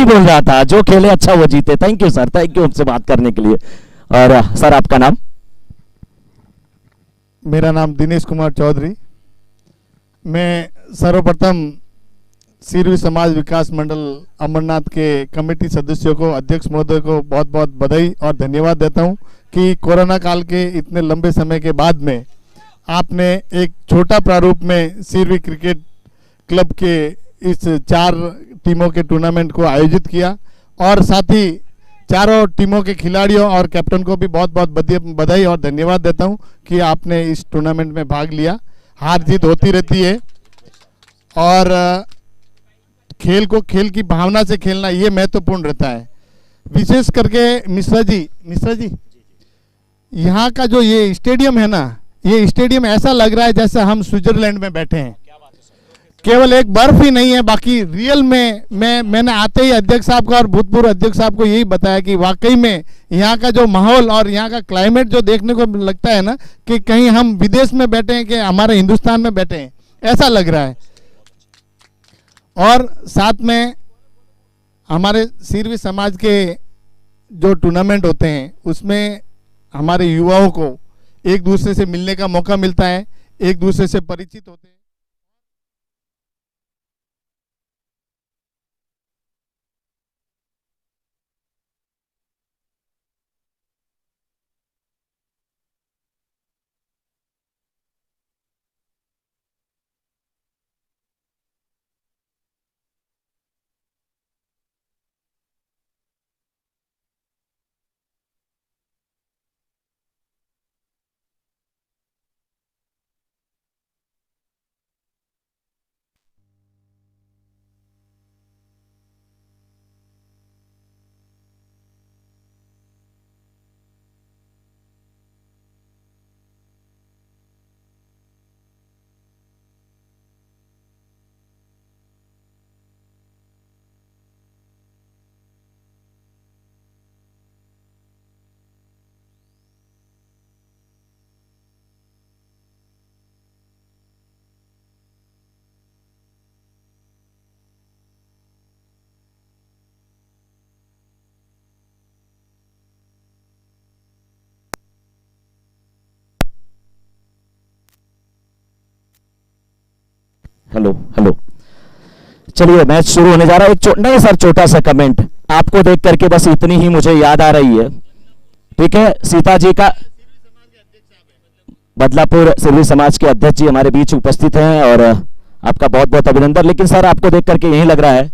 नहीं बोल रहा था, जो खेले अच्छा वो जीते। Thank you sir, thank you हमसे बात करने के लिए। और सर आपका नाम? मेरा नाम दिनेश कुमार चौधरी। मैं सर्वप्रथम सीरवी समाज विकास मंडल अमरनाथ के कमेटी सदस्यों को, अध्यक्ष महोदय को बहुत बहुत बधाई और धन्यवाद देता हूं कि कोरोना काल के इतने लंबे समय के बाद में आपने एक छोटा प्रारूप में सीरवी क्रिकेट क्लब के इस 4 टीमों के टूर्नामेंट को आयोजित किया, और साथ ही चारों टीमों के खिलाड़ियों और कैप्टन को भी बहुत बहुत बधाई और धन्यवाद देता हूं कि आपने इस टूर्नामेंट में भाग लिया। हार जीत होती रहती है और खेल को खेल की भावना से खेलना ये महत्वपूर्ण रहता है। विशेष करके मिश्रा जी यहाँ का जो ये स्टेडियम है ना, ये स्टेडियम ऐसा लग रहा है जैसे हम स्विट्जरलैंड में बैठे हैं। केवल एक बर्फ ही नहीं है, बाकी रियल में मैंने आते ही अध्यक्ष साहब का और भूतपूर्व अध्यक्ष साहब को यही बताया कि वाकई में यहाँ का जो माहौल और यहाँ का क्लाइमेट जो देखने को लगता है ना कि कहीं हम विदेश में बैठे हैं कि हमारे हिंदुस्तान में बैठे हैं, ऐसा लग रहा है। और साथ में हमारे सीरवी समाज के जो टूर्नामेंट होते हैं उसमें हमारे युवाओं को एक दूसरे से मिलने का मौका मिलता है, एक दूसरे से परिचित होते हैं। हेलो हेलो, चलिए मैच शुरू होने जा रहा है। एक नहीं सर, छोटा सा कमेंट आपको देख करके बस इतनी ही मुझे याद आ रही है। ठीक है, सीता जी का बदलापुर सिरवी समाज के अध्यक्ष जी हमारे बीच उपस्थित हैं और आपका बहुत बहुत अभिनंदन। लेकिन सर आपको देख करके यही लग रहा है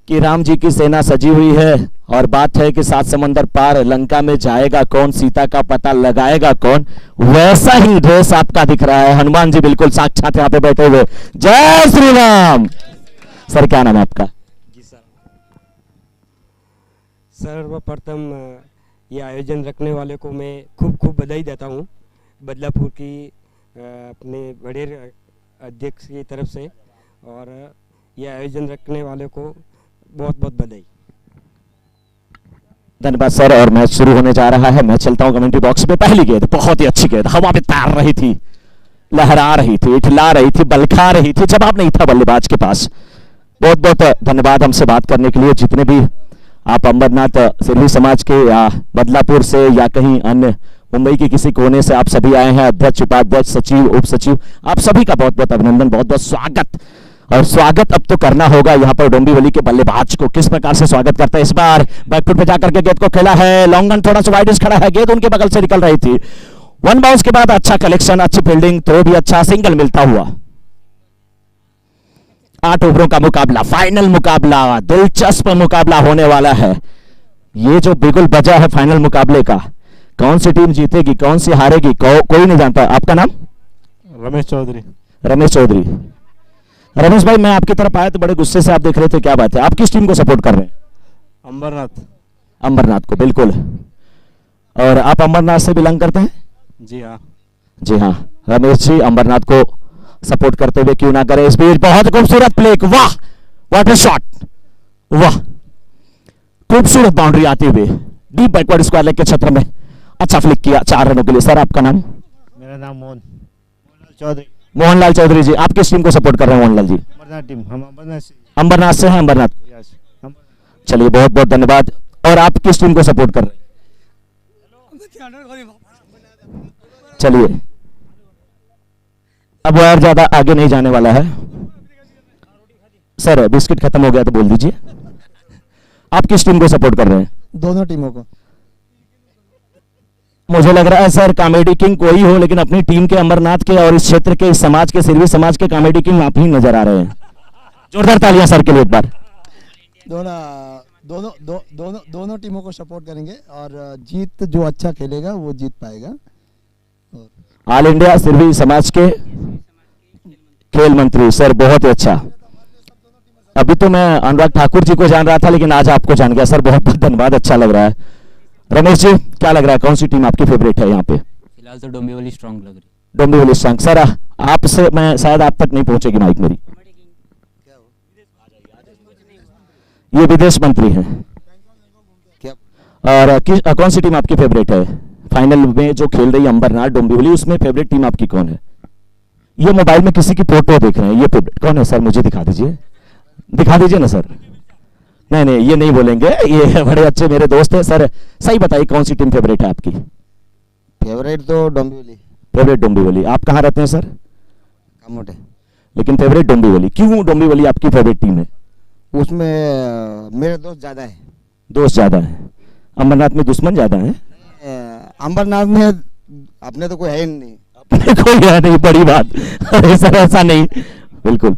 कि राम जी की सेना सजी हुई है और बात है कि 7 समंदर पार लंका में जाएगा कौन, सीता का पता लगाएगा कौन। वैसा ही ड्रेस आपका दिख रहा है, हनुमान जी बिल्कुल साक्षात यहाँ पे बैठे हुए। जय श्री राम। सर क्या नाम है आपका? जी सर, सर्वप्रथम ये आयोजन रखने वाले को मैं खूब खूब बधाई देता हूँ, बदलापुर की अपने बड़े अध्यक्ष की तरफ से, और ये आयोजन रखने वाले को बहुत बहुत बधाई। धन्यवाद सर। और मैच शुरू होने जा रहा है। मैं चलता हूं कमेंट्री बॉक्स में। पहली गेंद बहुत ही अच्छी गेंद, हवा में तैर रही थी, लहरा रही थी, इठला रही थी, बलखा रही थी, जवाब नहीं था बल्लेबाज के पास। बहुत बहुत धन्यवाद हमसे बात करने के लिए। जितने भी आप अमरनाथ सिरवी समाज के या बदलापुर से या कहीं अन्य मुंबई के किसी कोने से आप सभी आए हैं, अध्यक्ष, उपाध्यक्ष, सचिव, उप सचिव, आप सभी का बहुत बहुत अभिनंदन, बहुत बहुत स्वागत। और स्वागत अब तो करना होगा यहाँ पर डोंबिवली के बल्लेबाज को। किस प्रकार से स्वागत करता है इस बार। बैकफुट पे जाकर के गेंद को खेला है, लॉन्ग रन थोड़ा सा वाइड खड़ा है, गेंद उनके बगल से निकल रही थी। 1 बाउंस के बाद अच्छा कलेक्शन, अच्छी फील्डिंग, थ्रो भी अच्छा, सिंगल मिलता हुआ। 8 ओवरों का मुकाबला, फाइनल मुकाबला, दिलचस्प मुकाबला होने वाला है। ये जो बिगुल बजा है फाइनल मुकाबले का, कौन सी टीम जीतेगी, कौन सी हारेगी, कोई नहीं जानता। आपका नाम? रमेश चौधरी। रमेश चौधरी। रमेश भाई, मैं आपकी तरफ आया तो बड़े गुस्से से आप देख रहे थे, क्या बात है? आप किस टीम को सपोर्ट कर रहे हैं? अमरनाथ। अमरनाथ को, बिल्कुल। और आप अमरनाथ से बिलोंग करते हैं? जी हाँ। जी हाँ, रमेश जी अमरनाथ को सपोर्ट करते हुए क्यों ना करें। इस बीच बहुत खूबसूरत प्ले, वाह व्हाट अ शॉट, वाह खूबसूरत बाउंड्री आती हुई डीप बैकवर्ड स्क्वायर लेग के क्षेत्र में अच्छा फ्लिक किया 4 रनों के लिए। सर आपका नाम? मेरा नाम मोहनलाल चौधरी। मोहनलाल चौधरी जी, आप किस टीम को सपोर्ट कर रहे हैं मोहनलाल जी? अमरनाथ टीम। हम अमरनाथ से। अंबरनाथ से हैं? अंबरनाथ। चलिए बहुत बहुत धन्यवाद। और आप किस टीम को सपोर्ट कर रहे हैं? चलिए अब वो और ज्यादा आगे नहीं जाने वाला है। सर बिस्किट खत्म हो गया तो बोल दीजिए। आप किस टीम को सपोर्ट कर रहे हैं? दोनों टीमों को। मुझे लग रहा है सर कॉमेडी किंग कोई हो, लेकिन अपनी टीम के अमरनाथ के और इस क्षेत्र के इस समाज के सिरवी समाज के कॉमेडी किंग आप ही नजर आ रहे हैं। जोरदार तालियां सर के लिए एक बार। दोनों दोनों दो, दोनों दोनों टीमों को सपोर्ट करेंगे और जीत जो अच्छा खेलेगा वो जीत पाएगा। ऑल इंडिया सिरवी समाज के खेल मंत्री सर, बहुत ही अच्छा। अभी तो मैं अनुराग ठाकुर जी को जान रहा था, लेकिन आज आपको जान गया सर, बहुत बहुत धन्यवाद, अच्छा लग रहा है। रमेश जी क्या लग रहा है, कौन सी टीम आपकी फेवरेट है यहाँ पे? फिलहाल तो डोंबिवली स्ट्रांग लग रही। डोंबिवली स्ट्रांग। सर आपसे मैं शायद आप तक नहीं पहुंचेगी माइक मेरी। ये विदेश मंत्री हैं। क्या? और कौन सी टीम आपकी फेवरेट है? फाइनल में जो खेल रही है अंबरनाथ डोंबिवली, उसमें फेवरेट टीम आपकी कौन है? ये मोबाइल में किसी की फोटो देख रहे हैं, ये फेवरेट कौन है सर? मुझे दिखा दीजिए, दिखा दीजिए ना सर। नहीं नहीं ये नहीं बोलेंगे, ये बड़े अच्छे मेरे दोस्त हैं। सर सही बताइए कौन सी टीम फेवरेट है आपकी? फेवरेट तो डोंबिवली। फेवरेट डोंबिवली। आप कहाँ रहते हैं सर? कामोटे। लेकिन फेवरेट डोंबिवली, क्यों डोंबिवली आपकी फेवरेट टीम है? उसमें मेरे दोस्त ज्यादा है। दोस्त ज्यादा है, अमरनाथ में दुश्मन ज्यादा है। अंबरनाथ में अपने तो कोई है ही नहीं। कोई है नहीं, बड़ी बात। अरे सर ऐसा नहीं, बिल्कुल।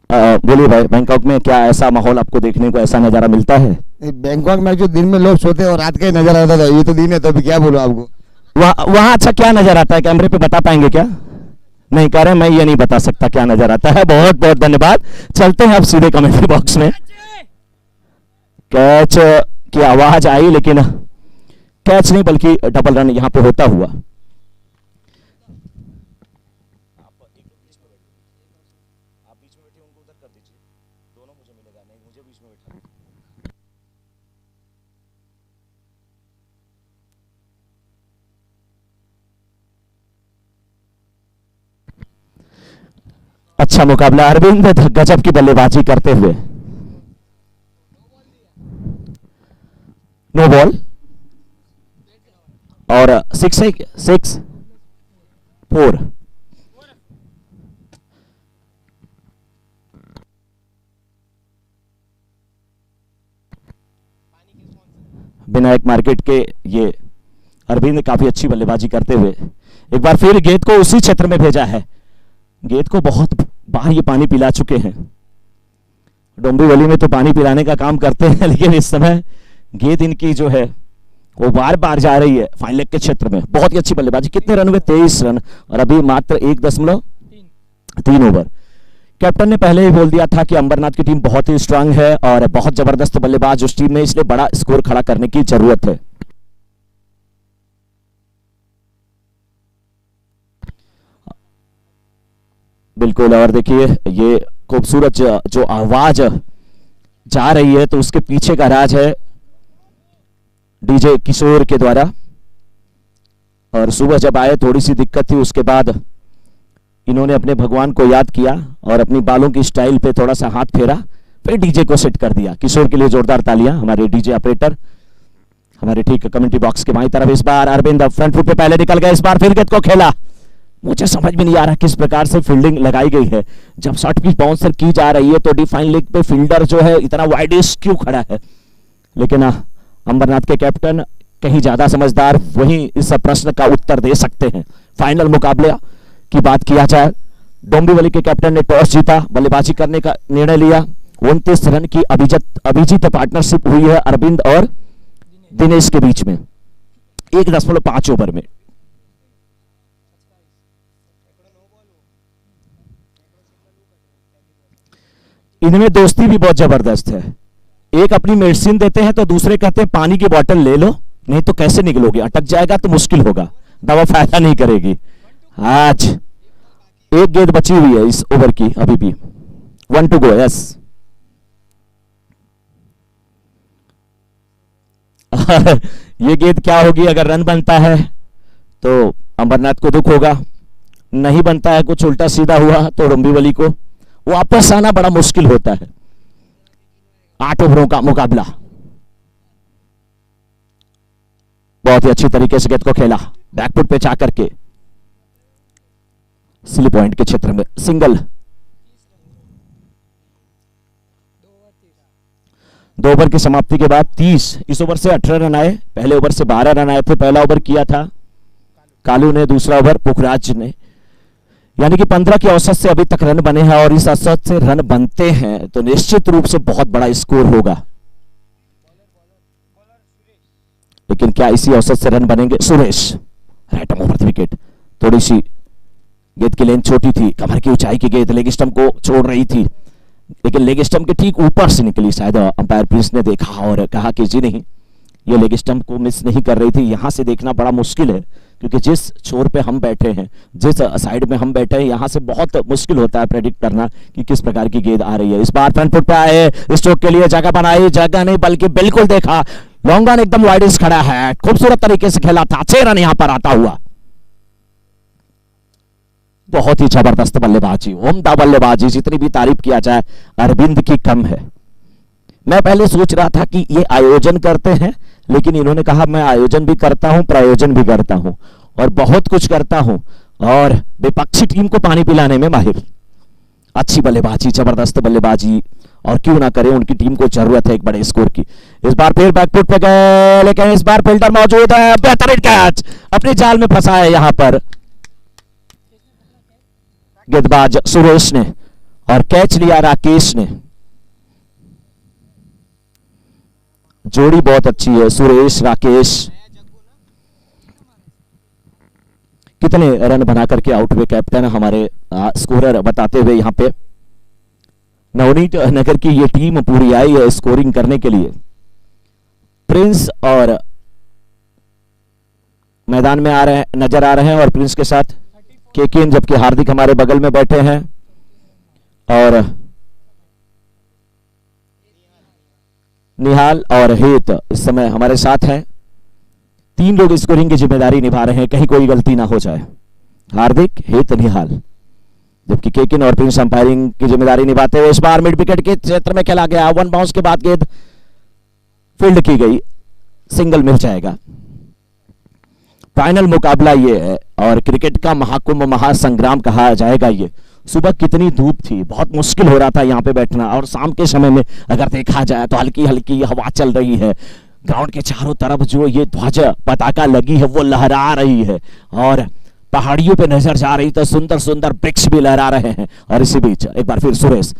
बोलिए भाई, बैंकॉक में क्या ऐसा माहौल आपको देखने को, ऐसा नजारा मिलता है? बैंकॉक में जो दिन में लोग सोते हैं और रात का ही नजर आता था, ये तो दिन है, तो अभी क्या बोलूं आपको। वहाँ अच्छा क्या नजर आता है, कैमरे पे बता पाएंगे क्या? नहीं कह रहे, मैं ये नहीं बता सकता क्या नजर आता है। बहुत बहुत धन्यवाद। चलते हैं अब सीधे कमेंट्री बॉक्स में। कैच की आवाज आई, लेकिन कैच नहीं बल्कि डबल रन यहां पे होता हुआ। अच्छा मुकाबला, अरविंद गजब की बल्लेबाजी करते हुए। नो बॉल और 6-4। विनायक मार्केट के ये अरविंद काफी अच्छी बल्लेबाजी करते हुए एक बार फिर गेंद को उसी क्षेत्र में भेजा है। गेंद को बहुत बार ये पानी पिला चुके हैं। डोंबिवली में तो पानी पिलाने का काम करते हैं, लेकिन इस समय गेंद इनकी जो है वो बार बार जा रही है फाइन लेग के क्षेत्र में। बहुत ही अच्छी बल्लेबाजी। कितने रन हुए? 23 रन, और अभी मात्र 1.3 ओवर। कैप्टन ने पहले ही बोल दिया था कि अंबरनाथ की टीम बहुत ही स्ट्रांग है और बहुत जबरदस्त बल्लेबाज उस टीम में, इसलिए बड़ा स्कोर खड़ा करने की जरूरत है। बिल्कुल, और देखिए ये खूबसूरत जो आवाज जा रही है, तो उसके पीछे का राज है डीजे किशोर के द्वारा। और सुबह जब आए थोड़ी सी दिक्कत थी, उसके बाद इन्होंने अपने भगवान को याद किया और अपनी बालों की स्टाइल पे थोड़ा सा हाथ फेरा, फिर डीजे को सेट कर दिया। किशोर के लिए जोरदार तालियां। हमारे डीजे ऑपरेटर हमारे ठीक कमेंट्री बॉक्स के बाईं तरफ। इस बार अरविंद फ्रंट फुट पे पहले निकल गए, इस बार फिर गेंद को खेला। मुझे समझ में नहीं आ रहा किस प्रकार से फील्डिंग लगाई गई है। जब शॉर्ट पिच बाउंसर की जा रही है तो डिफाइन लेग पे फील्डर जो है इतना वाइडिश क्यों खड़ा है? लेकिन अंबरनाथ के कैप्टन कहीं ज्यादा समझदार, वहीं इस प्रश्न का उत्तर दे सकते हैं। फाइनल मुकाबले की बात किया जाए, डोंबिवली के कैप्टन ने टॉस जीता, बल्लेबाजी करने का निर्णय लिया। 29 रन की अभिजीत पार्टनरशिप हुई है अरविंद और दिनेश के बीच में 1.5 ओवर में। इनमें दोस्ती भी बहुत जबरदस्त है। एक अपनी मेडिसिन देते हैं तो दूसरे कहते हैं पानी की बोतल ले लो, नहीं तो कैसे निकलोगे, अटक जाएगा तो मुश्किल होगा, दवा फायदा नहीं करेगी। आज एक गेंद बची हुई है इस ओवर की, अभी भी 1 to go। यस, ये गेंद क्या होगी? अगर रन बनता है तो अंबरनाथ को दुख होगा, नहीं बनता है कुछ उल्टा सीधा हुआ तो डोंबिवली को वापस आना बड़ा मुश्किल होता है। 8 ओवरों का मुकाबला। बहुत ही अच्छी तरीके से गेंद को खेला, बैकफुट पे जा करके स्लिप पॉइंट के क्षेत्र में सिंगल। 2 ओवर की समाप्ति के बाद 30, इस ओवर से 18 रन आए, पहले ओवर से 12 रन आए थे। पहला ओवर किया था कालू ने, दूसरा ओवर पुखराज ने, यानी कि 15 की औसत से अभी तक रन बने हैं और इस औसत से रन बनते हैं तो निश्चित रूप से बहुत बड़ा स्कोर होगा। लेकिन क्या इसी औसत से रन बनेंगे? Suresh right arm over wicket, थोड़ी सी गेंद की लेंथ छोटी थी, कमर की ऊंचाई की गेंद लेग स्टंप को छोड़ रही थी, लेकिन लेग स्टंप के ठीक ऊपर से निकली। शायद अंपायर प्रिंस ने देखा और कहा कि जी नहीं, ये लेग स्टंप को मिस नहीं कर रही थी। यहां से देखना बड़ा मुश्किल है क्योंकि जिस छोर पे हम बैठे हैं, जिस साइड में हम बैठे हैं, यहां से बहुत मुश्किल होता है प्रेडिक्ट करना कि किस प्रकार की गेंद आ रही है। इस बार फ्रंट फुट पे आए, स्ट्रोक के लिए जगह बनाई, जगह नहीं बल्कि बिल्कुल देखा, लॉन्ग ऑन एकदम वाइड खड़ा है, खूबसूरत तरीके से खेला था, 6 रन यहां पर आता हुआ। बहुत ही जबरदस्त बल्लेबाजी, उम्दा बल्लेबाजी, जितनी भी तारीफ किया जाए अरविंद की कम है। मैं पहले सोच रहा था कि ये आयोजन करते हैं, लेकिन इन्होंने कहा मैं आयोजन भी करता हूं, प्रायोजन भी करता हूं और बहुत कुछ करता हूं और विपक्षी टीम को पानी पिलाने में माहिर। अच्छी बल्लेबाजी, जबरदस्त बल्लेबाजी, और क्यों ना करें, उनकी टीम को जरूरत है एक बड़े स्कोर की। इस बार फिर बैकफुट पे गए, लेकिन इस बार फील्डर मौजूद है, बेहतरीन कैच, अपने जाल में फंसा है यहां पर गेंदबाज सुरेश ने और कैच लिया राकेश ने। जोड़ी बहुत अच्छी है, सुरेश राकेश। कितने रन बना करके आउट हुए कैप्टन हमारे स्कोरर बताते हुए यहां पे। नवनीत नगर की ये टीम पूरी आई है स्कोरिंग करने के लिए। प्रिंस और मैदान में नजर आ रहे हैं और प्रिंस के साथ केकेन, जबकि हार्दिक हमारे बगल में बैठे हैं और निहाल और हेत इस समय हमारे साथ हैं। 3 लोग स्कोरिंग की जिम्मेदारी निभा रहे हैं, कहीं कोई गलती ना हो जाए। हार्दिक, हेत, निहाल, जबकि केकेन और प्रिंस अंपायरिंग की जिम्मेदारी निभाते हुए। इस बार मिड विकेट के क्षेत्र में खेला गया, 1 बाउंस के बाद गेंद फील्ड की गई, सिंगल मिल जाएगा। फाइनल मुकाबला ये है और क्रिकेट का महाकुंभ, महासंग्राम कहा जाएगा ये। सुबह कितनी धूप थी, बहुत मुश्किल हो रहा था यहाँ पे बैठना, और शाम के समय में अगर देखा जाए तो हल्की हल्की हवा चल रही है। ग्राउंड के चारों तरफ जो ये ध्वज पताका लगी है वो लहरा रही है और पहाड़ियों पे नजर जा रही तो सुंदर सुंदर वृक्ष भी लहरा रहे हैं। और इसी बीच एक बार फिर सुरेश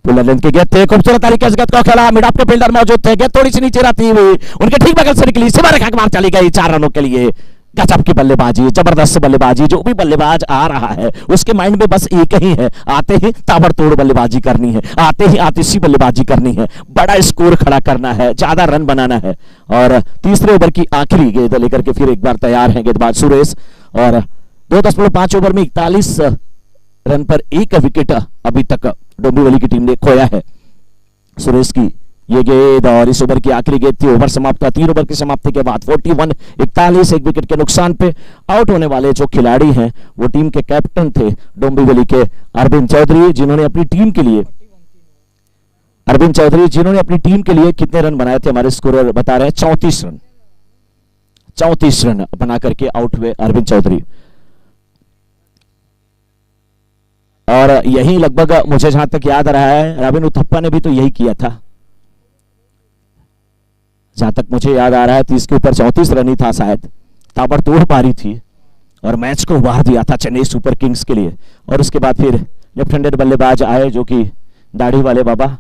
फुल लेंथ की गेंद थे, खूबसूरत तरीके से गेंद को खेला, मिड ऑफ के फील्डर मौजूद थे, गेंद थोड़ी सी नीचे रहती हुई उनके ठीक बगल से निकली, सीमा रेखा के बाहर चली गई। 4 रनों के लिए गजब की बल्लेबाजी, जबरदस्त बल्लेबाजी। जो भी बल्लेबाज आ रहा है उसके माइंड में बस एक ही है, आते ही ताबड़तोड़ बल्लेबाजी करनी है, आते ही आतिशी बल्लेबाजी करनी है, बड़ा स्कोर खड़ा करना है, ज्यादा रन बनाना है। और तीसरे ओवर की आखिरी गेंद लेकर के फिर एक बार तैयार है गेंदबाज सुरेश और 2.5 ओवर में 41 रन पर 1 विकेट अभी तक डोंबिवली की टीम ने खोया है। सुरेश की ये गेंद और इस ओवर की आखिरी गेंद थी। ओवर समाप्त हुआ 3 ओवर की समाप्ति के बाद 41-41, 1 विकेट के नुकसान पे आउट होने वाले जो खिलाड़ी हैं वो टीम के कैप्टन थे डोंबिवली के अरविंद चौधरी, जिन्होंने अपनी टीम के लिए कितने रन बनाए थे हमारे स्कोरर बता रहे हैं 34 रन। 34 रन बना करके आउट हुए अरविंद चौधरी। और यही लगभग मुझे जहां तक याद रहा है रविन उथप्पा ने भी तो यही किया था, जहां तक मुझे याद आ रहा है 30 के ऊपर 34 रन ही था शायद। ताबड़तोड़ पारी थी और मैच को उबार दिया था चेन्नई सुपर किंग्स के लिए। और उसके बाद फिर लेफ्ट हैंडेड बल्लेबाज आए जो कि दाढ़ी वाले बाबा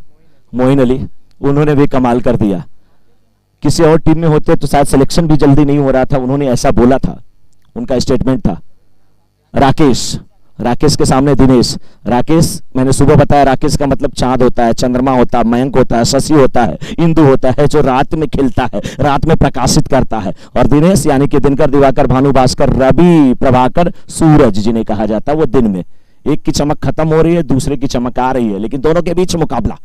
मोइन अली, उन्होंने भी कमाल कर दिया। किसी और टीम में होते तो शायद सिलेक्शन भी जल्दी नहीं हो रहा था, उन्होंने ऐसा बोला था, उनका स्टेटमेंट था। राकेश के सामने दिनेश। राकेश मैंने सुबह बताया, राकेश का मतलब चांद होता है, चंद्रमा होता है, मयंक होता है, शशि होता है, इंदु होता है, जो रात में खिलता है, रात में प्रकाशित करता है। और दिनेश यानी कि दिनकर, दिवाकर, भानु, भास्कर, रवि, प्रभाकर, सूरज जिन्हें कहा जाता है, वो दिन में। एक की चमक खत्म हो रही है, दूसरे की चमक आ रही है, लेकिन दोनों के बीच मुकाबला।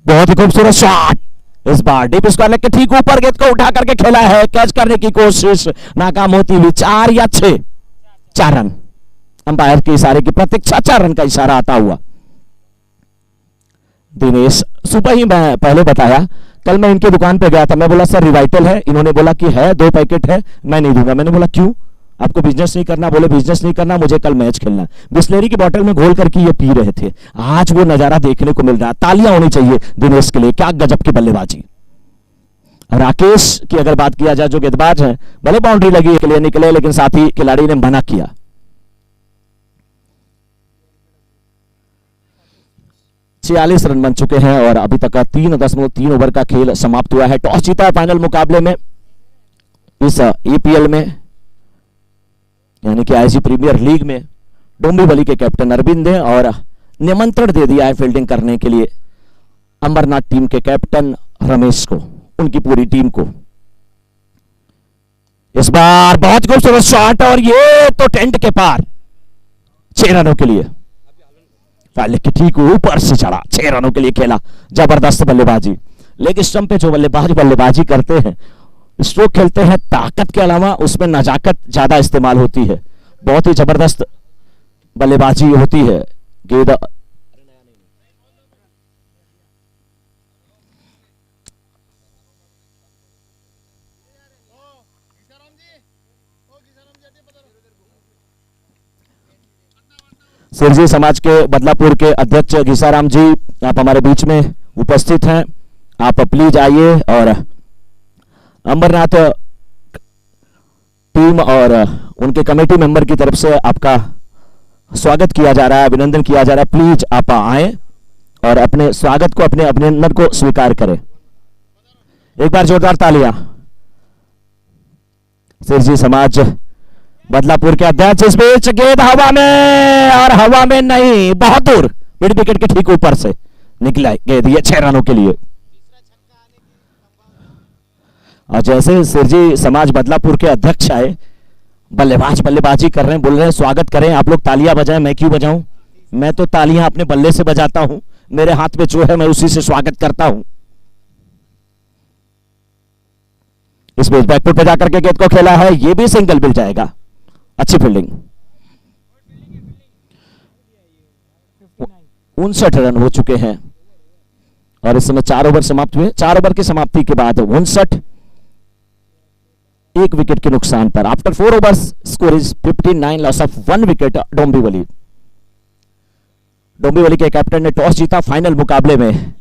बहुत ही खूबसूरत शॉट, इस बार डीप स्क्वायर लेग के ठीक ऊपर गेंद को उठा करके खेला है, कैच करने की कोशिश नाकाम होती हुई। 4 या 6, 4 रन। अंपायर के इशारे की प्रतीक्षा, 4 रन का इशारा आता हुआ। दिनेश, सुबह ही मैं पहले बताया, कल मैं इनके दुकान पे गया था, मैं बोला सर रिवाइटल है, इन्होंने बोला कि है 2 पैकेट है, मैं नहीं दूंगा। मैंने बोला क्यों, आपको बिजनेस नहीं करना? बोले बिजनेस नहीं करना, मुझे कल मैच खेलना। बिस्लेरी की बोतल में घोल करके ये पी रहे थे। आज वो नजारा देखने को मिल रहा है। तालियां होनी चाहिए दिनेश के लिए, क्या गजब की बल्लेबाजी। राकेश की अगर बात किया जाए जो गेंदबाज है, भले बाउंड्री लगी के लिए निकले लेकिन साथी खिलाड़ी ने मना किया। छियालीस रन बन चुके हैं और अभी तक का 3.3 ओवर का खेल समाप्त हुआ है। टॉस जीता है फाइनल मुकाबले में इस ईपीएल में, यानी कि आईसी प्रीमियर लीग में डोंबिवली के कैप्टन अरविंद ने और निमंत्रण दे दिया है फील्डिंग करने के लिए अंबरनाथ टीम के कैप्टन रमेश को, उनकी पूरी टीम को। इस बार बहुत खूबसूरत शॉट और ये तो टेंट के पार 6 रनों के लिए, के ठीक ऊपर से चढ़ा, 6 रनों के लिए खेला। जबरदस्त बल्लेबाजी। लेग स्टंप पे जो बल्लेबाज बल्लेबाजी करते हैं, स्ट्रोक खेलते हैं, ताकत के अलावा उसमें नजाकत ज्यादा इस्तेमाल होती है। बहुत ही जबरदस्त बल्लेबाजी होती है। गेंद सिरजी समाज के बदलापुर के अध्यक्ष घिसाराम जी, आप हमारे बीच में उपस्थित हैं। आप प्लीज आइए और अंबरनाथ टीम और उनके कमेटी मेंबर की तरफ से आपका स्वागत किया जा रहा है, अभिनंदन किया जा रहा है। प्लीज आप आए और अपने स्वागत को, अपने अभिनंदन को स्वीकार करें। एक बार जोरदार तालियां। सिरजी समाज बदलापुर के अध्यक्ष, इस बीच गेंद हवा में, और हवा में नहीं, बहुत दूर मिड विकेट के ठीक ऊपर से निकला गेंद, ये 6 रनों के लिए। और जैसे सिरजी समाज बदलापुर के अध्यक्ष आए, बल्लेबाज बल्लेबाजी कर रहे हैं, बोल रहे हैं स्वागत करें। आप लोग तालियां बजाएं, मैं क्यों बजाऊं? मैं तो तालियां अपने बल्ले से बजाता हूं, मेरे हाथ में जो है मैं उसी से स्वागत करता हूं। इस बीच बैकफुट पे जाकर के गेंद को खेला है, ये भी सिंगल मिल जाएगा। अच्छी फील्डिंग। 59 रन हो चुके हैं और इस समय 4 ओवर समाप्त हुए। 4 ओवर की समाप्ति के बाद 59, 1 विकेट के नुकसान पर। After 4 overs score is 59, loss of 1 wicket Dombivli. Dombivli के कैप्टन ने टॉस जीता फाइनल मुकाबले में।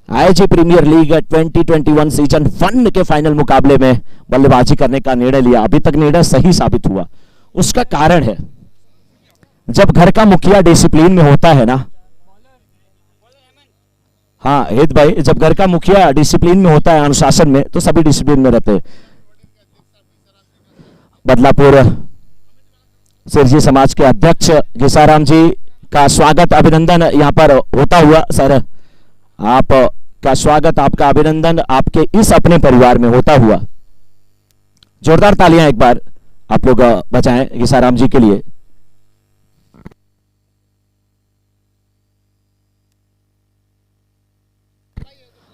आईजी प्रीमियर लीग 2021 सीजन 1 के फाइनल मुकाबले में बल्लेबाजी करने का निर्णय लिया। अभी तक निर्णय सही साबित हुआ। उसका कारण है, जब घर का मुखिया डिसिप्लिन में होता है ना, हाँ हित भाई, जब घर का मुखिया डिसिप्लिन में होता है, अनुशासन में, तो सभी डिसिप्लिन में रहते हैं। बदलापुर सिरजी समाज के अध्यक्ष घिसाराम जी का स्वागत अभिनंदन यहां पर होता हुआ। सर आपका स्वागत, आपका अभिनंदन आपके इस अपने परिवार में होता हुआ। जोरदार तालियां एक बार आप लोग बजाएं घिसाराम जी के लिए।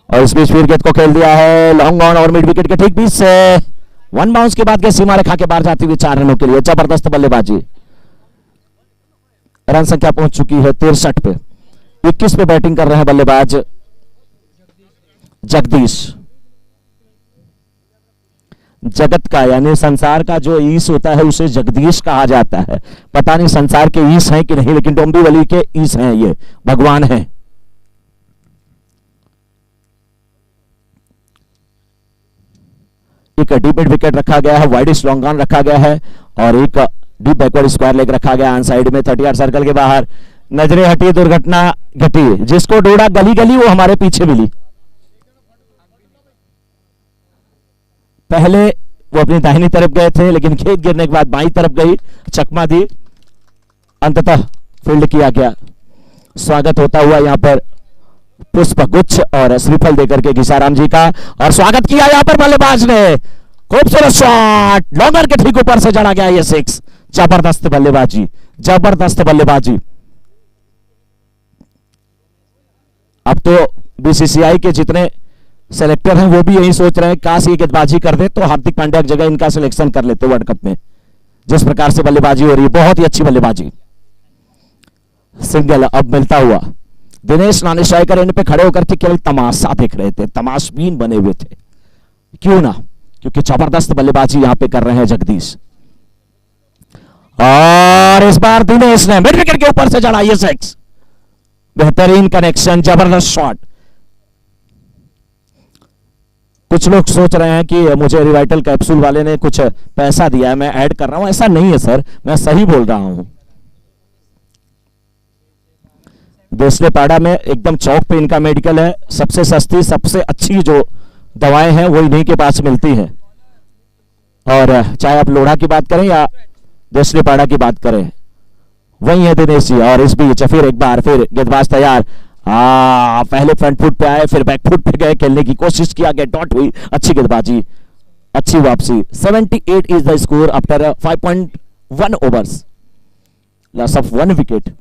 और इस बीच फिर गेंद को खेल दिया है लॉन्ग ऑन और मिड विकेट के ठीक बीच से 1 बाउंस के बाद के सीमा रेखा के बाहर जाती हुई 4 रनों के लिए। जबरदस्त बल्लेबाजी। रन संख्या पहुंच चुकी है 63 पे। 21 पे बैटिंग कर रहे हैं बल्लेबाज जगदीश। जगत का यानी संसार का जो ईश होता है उसे जगदीश कहा जाता है। पता नहीं संसार के ईश हैं कि नहीं, लेकिन डोंबिवली के ईश हैं, ये भगवान हैं। एक डीप मिड विकेट रखा गया है, वाइड लॉन्ग ऑन रखा गया है और एक डीप बैकवर्ड स्क्वायर लेग रखा गया ऑन साइड में 30 यार्ड सर्कल के बाहर। नजरें हटी, दुर्घटना घटी, जिसको ढूंढा गली गली वो हमारे पीछे मिली। पहले वो अपनी दाहिनी तरफ गए थे, लेकिन खेत गिरने के बाद बाईं तरफ गई, चकमा दी, अंततः फील्ड किया गया। स्वागत होता हुआ यहां पर पुष्प गुच्छ और श्रीफल देकर के घिसाराम जी का, और स्वागत किया यहां पर बल्लेबाज ने। खूबसूरत शॉट, लॉन्गर के ठीक ऊपर से चढ़ा गया ये 6। जबरदस्त बल्लेबाजी, जबरदस्त बल्लेबाजी। अब तो बीसीसीआई के जितने सेलेक्टर हैं वो भी यही सोच रहे हैं, काश ये गेंदबाजी कर दे तो हार्दिक पांड्या की जगह इनका सिलेक्शन कर लेते वर्ल्ड कप में। जिस प्रकार से बल्लेबाजी हो रही है, बहुत ही अच्छी बल्लेबाजी। सिंगल अब मिलता हुआ दिनेश नानेशायकर इन पे खड़े होकर के केवल तमाशा देख रहे थे, तमाशबीन बने हुए थे। क्यों ना, क्योंकि जबरदस्त बल्लेबाजी यहां पे कर रहे हैं जगदीश। और इस बार दिनेश ने मिड विकेट के ऊपर से चढ़ा ये सिक्स, बेहतरीन कनेक्शन, जबरदस्त शॉट। कुछ लोग सोच रहे हैं कि मुझे रिवाइटल कैप्सूल वाले ने कुछ पैसा दिया है, मैं ऐड कर रहा हूं। ऐसा नहीं है सर, मैं सही बोल रहा हूं। देसलेपाड़ा में एकदम चौक पे इनका मेडिकल है। सबसे सस्ती, सबसे अच्छी जो दवाएं हैं वो इन्हीं के पास मिलती हैं। और चाहे आप लोढ़ा की बात करें या देसलेपाड़ा की बात करें, वही है दिनेश जी। और इस बीच फिर एक बार फिर गेंदबाज तैयार। पहले फ्रंट फुट पे आए, फिर बैक फुट पे गए, खेलने की कोशिश किया, गेट डॉट हुई। अच्छी गेंदबाजी, अच्छी वापसी। 78 is the score after 5.1 overs, loss of 1 wicket.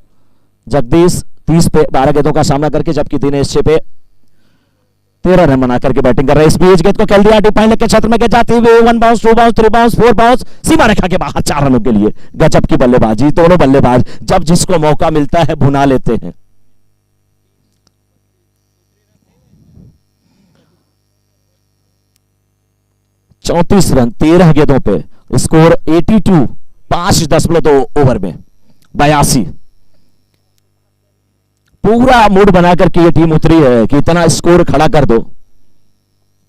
Jagdish 30 पे 12 गेंदों का सामना करके, जबकि दिनेश 6 पे 13 रन बना करके बैटिंग कर रहे हैं। इस बीच गेंद को खेल दिया डिफाइन लेग के क्षेत्र में, जाती हुई 1 बाउंस, 2 बाउंस, 3 बाउंस, 4 बाउंस, सीमा रेखा के बाहर 4 रनों के लिए। गजब की बल्लेबाजी, दोनों बल्लेबाज जब जिसको मौका मिलता है भुना लेते हैं। चौंतीस रन 13 गेंदों पे, स्कोर 82, 5.2 ओवर में 82। पूरा मूड बना करके ये टीम उतरी है कि इतना स्कोर खड़ा कर दो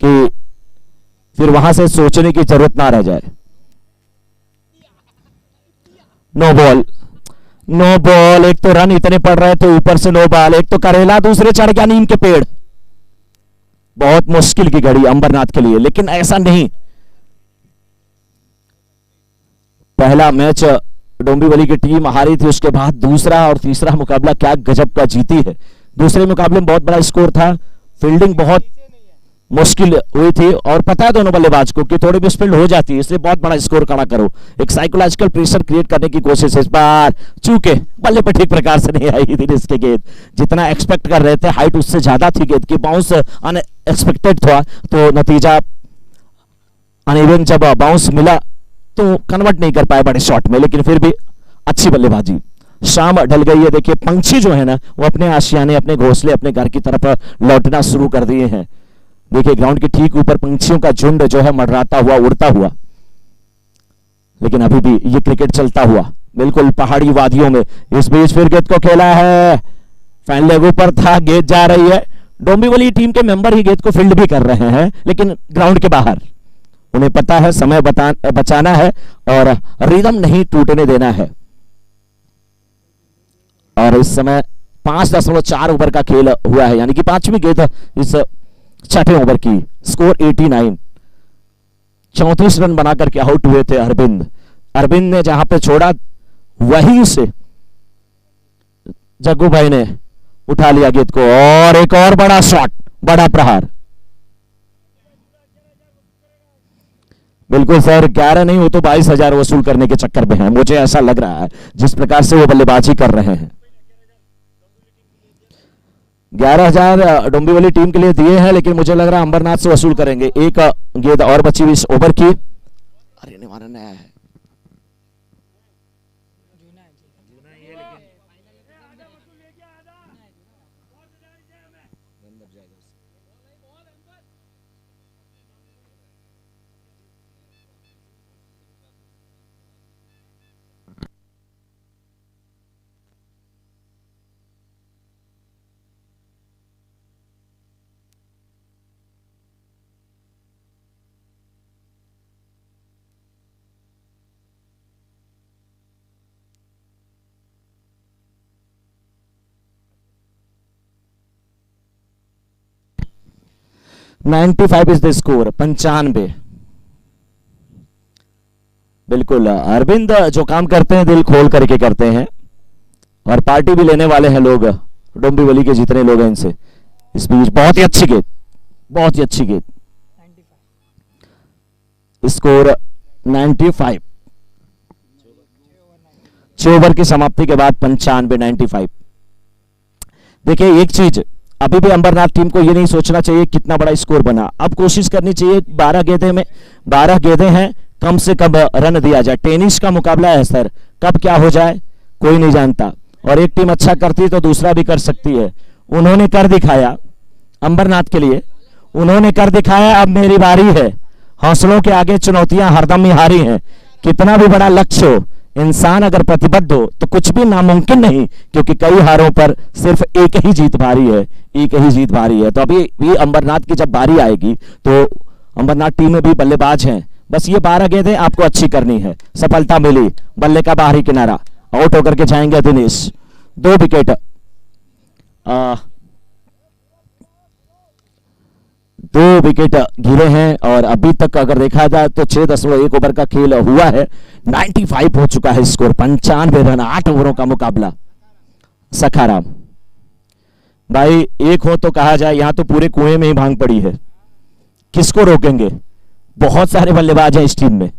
कि फिर वहां से सोचने की जरूरत ना रह जाए। No ball, no ball. एक तो रन इतने पड़ रहे थे, ऊपर से नो बॉल। एक तो करेला, दूसरे चढ़ गया नीम के पेड़। बहुत मुश्किल की घड़ी अंबरनाथ के लिए, लेकिन ऐसा नहीं। पहला मैच डोंबिवली की टीम हारी थी, उसके बाद दूसरा और तीसरा मुकाबला क्या गजब का जीती है। दूसरे मुकाबले में बहुत बड़ा स्कोर था, फील्डिंग बहुत मुश्किल हुई थी, और पता है दोनों बल्लेबाज को कि थोड़ी मिसफील्ड हो जाती है, इसलिए बहुत बड़ा स्कोर खड़ा करो। एक साइकोलॉजिकल प्रेशर क्रिएट करने की कोशिश इस बार चूके बल्ले पे ठीक प्रकार से नहीं आई थी इसके गेंद। जितना एक्सपेक्ट कर रहे थे, हाइट उससे ज्यादा थी गेंद की, बाउंस अनएक्सपेक्टेड था, तो नतीजा अनइवन जब बाउंस मिला तो कन्वर्ट नहीं कर पाए बड़े शॉट में, लेकिन फिर भी अच्छी बल्लेबाजी। शाम ढल गई है, देखिए पंछी जो है ना वो अपने आशियाने, अपने घोंसले, अपने घर की तरफ लौटना शुरू कर दिए हैं। देखिए ग्राउंड के ठीक ऊपर पंछियों का झुंड जो है मंडराता हुआ, उड़ता हुआ। लेकिन अभी भी ये क्रिकेट चलता हुआ बिल्कुल पहाड़ी वादियों में। इस बीच फिर गेंद को खेला है, फैन लेग ऊपर था, गेंद जा रही है। डोंबिवली टीम के मेंबर ही गेंद को फील्ड भी कर रहे हैं, लेकिन ग्राउंड के बाहर। उन्हें पता है समय बचाना है और रिदम नहीं टूटने देना है। और इस समय 5.4 ओवर का खेल हुआ है, यानी कि 5वीं गेंद इस 6ठे ओवर की। स्कोर 89, 34 रन बनाकर के आउट हुए थे अरविंद। अरविंद ने जहां पे छोड़ा वहीं से जग्गू भाई ने उठा लिया गेंद को, और एक और बड़ा शॉट, बड़ा प्रहार। बिल्कुल सर, 11 नहीं हो तो 22,000 वसूल करने के चक्कर में है, मुझे ऐसा लग रहा है जिस प्रकार से वो बल्लेबाजी कर रहे हैं। 11,000 डोंबिवली टीम के लिए दिए हैं, लेकिन मुझे लग रहा है अंबरनाथ से वसूल करेंगे। एक गेंद और बची हुई इस ओवर की। अरे निवारण नया है, $95 इज द स्कोर, 95। बिल्कुल अरविंद जो काम करते हैं दिल खोल करके करते हैं, और पार्टी भी लेने वाले हैं लोग, डोंबिवली के जितने लोग हैं इनसे। इस बीच बहुत ही अच्छी गेंद, बहुत ही अच्छी गेंद। स्कोर 95, 6 ओवर की समाप्ति के बाद 95। देखिए एक चीज, अभी भी अंबरनाथ टीम को ये नहीं सोचना चाहिए कितना बड़ा स्कोर बना, अब कोशिश करनी चाहिए 12 गेंदें में 12 गेंदें हैं, कम से कम रन दिया जाए। टेनिस का मुकाबला है सर, कब क्या हो जाए कोई नहीं जानता, और एक टीम अच्छा करती है तो दूसरा भी कर सकती है। उन्होंने कर दिखाया अंबरनाथ के लिए, उन्होंने कर दिखाया। अब मेरी बारी है। हौसलों के आगे चुनौतियां हरदम ही हारी हैं। कितना भी बड़ा लक्ष्य हो, इंसान अगर प्रतिबद्ध हो तो कुछ भी नामुमकिन नहीं, क्योंकि कई हारों पर सिर्फ एक ही जीत भारी है, एक ही जीत भारी है। तो अभी भी अंबरनाथ की जब बारी आएगी तो अंबरनाथ टीम में भी बल्लेबाज हैं, बस ये 12 गेंदें आपको अच्छी करनी है। सफलता मिली, बल्ले का बाहरी किनारा, आउट होकर के जाएंगे दिनेश। 2 विकेट, 2 विकेट गिरे हैं और अभी तक अगर देखा जाए तो 6.1 ओवर का खेल हुआ है। 95 हो चुका है स्कोर, 95 रन, 8 ओवरों का मुकाबला। सखाराम भाई, एक हो तो कहा जाए, यहां तो पूरे कुएं में ही भांग पड़ी है, किसको रोकेंगे? बहुत सारे बल्लेबाज हैं इस टीम में।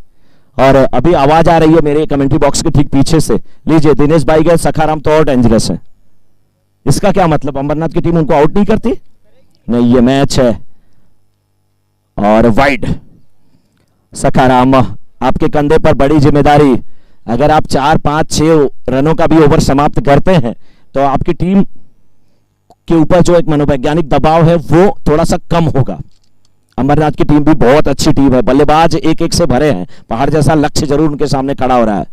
और अभी आवाज आ रही है मेरे कमेंट्री बॉक्स के ठीक पीछे से, लीजिए दिनेश भाई गए, सखाराम तो और डेंजरस है। इसका क्या मतलब, अंबरनाथ की टीम उनको आउट नहीं करती? नहीं, ये मैच है और वाइड। सखाराम, आपके कंधे पर बड़ी जिम्मेदारी। अगर आप 4, 5, 6 रनों का भी ओवर समाप्त करते हैं तो आपकी टीम के ऊपर जो एक मनोवैज्ञानिक दबाव है वो थोड़ा सा कम होगा। अंबरनाथ की टीम भी बहुत अच्छी टीम है, बल्लेबाज एक एक से भरे हैं, पहाड़ जैसा लक्ष्य जरूर उनके सामने खड़ा हो रहा है।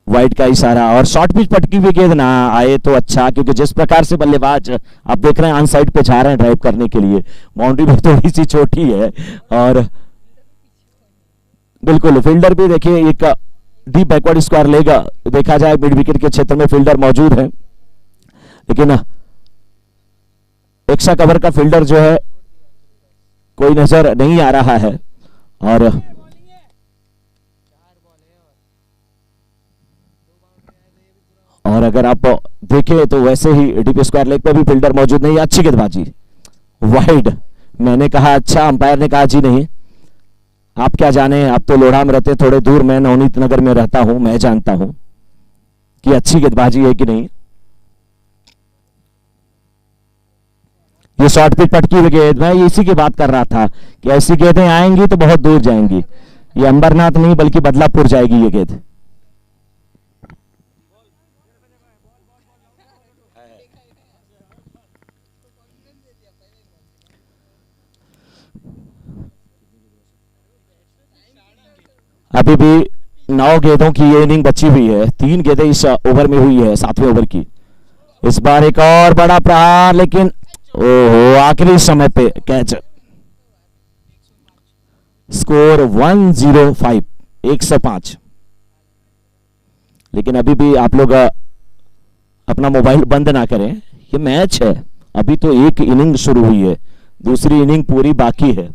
वाइड का इशारा और शॉर्ट पिच पटकी हुई गेंद ना आए तो अच्छा, क्योंकि जिस प्रकार से बल्लेबाज आप देख रहे हैं ऑन साइड पे जा रहे हैं ड्राइव करने के लिए, बाउंड्री भी थोड़ी सी छोटी है। और बिल्कुल फील्डर भी देखिए एक डीप बैकवर्ड स्क्वायर लेगा, देखा जाए मिड विकेट के क्षेत्र में फील्डर मौजूद है, लेकिन एक्स्ट्रा कवर का फील्डर जो है कोई नजर नहीं आ रहा है। और अगर आप देखें तो वैसे ही डीप स्क्वायर लेग पे भी फील्डर मौजूद नहीं है। अच्छी गेंदबाजी, वाइड। मैंने कहा अच्छा, अंपायर ने कहा जी नहीं। आप क्या जाने, आप तो लोढ़ा में रहते, थोड़े दूर, मैं नवनीत नगर में रहता हूं, मैं जानता हूं कि अच्छी गेंदबाजी है कि नहीं। ये शॉर्ट पिच पटकी हुई गेंद, मैं इसी की बात कर रहा था कि ऐसी गेंदें आएंगी तो बहुत दूर जाएंगी। ये अंबरनाथ नहीं बल्कि बदलापुर जाएगी ये गेंद। अभी भी 9 गेंदों की ये इनिंग बची हुई है, 3 गेंदें इस ओवर में हुई है, 7वें ओवर की। इस बार एक और बड़ा प्रहार, लेकिन ओहो, आखिरी समय पे कैच। स्कोर 105, 105। लेकिन अभी भी आप लोग अपना मोबाइल बंद ना करें, ये मैच है, अभी तो एक इनिंग शुरू हुई है, दूसरी इनिंग पूरी बाकी है।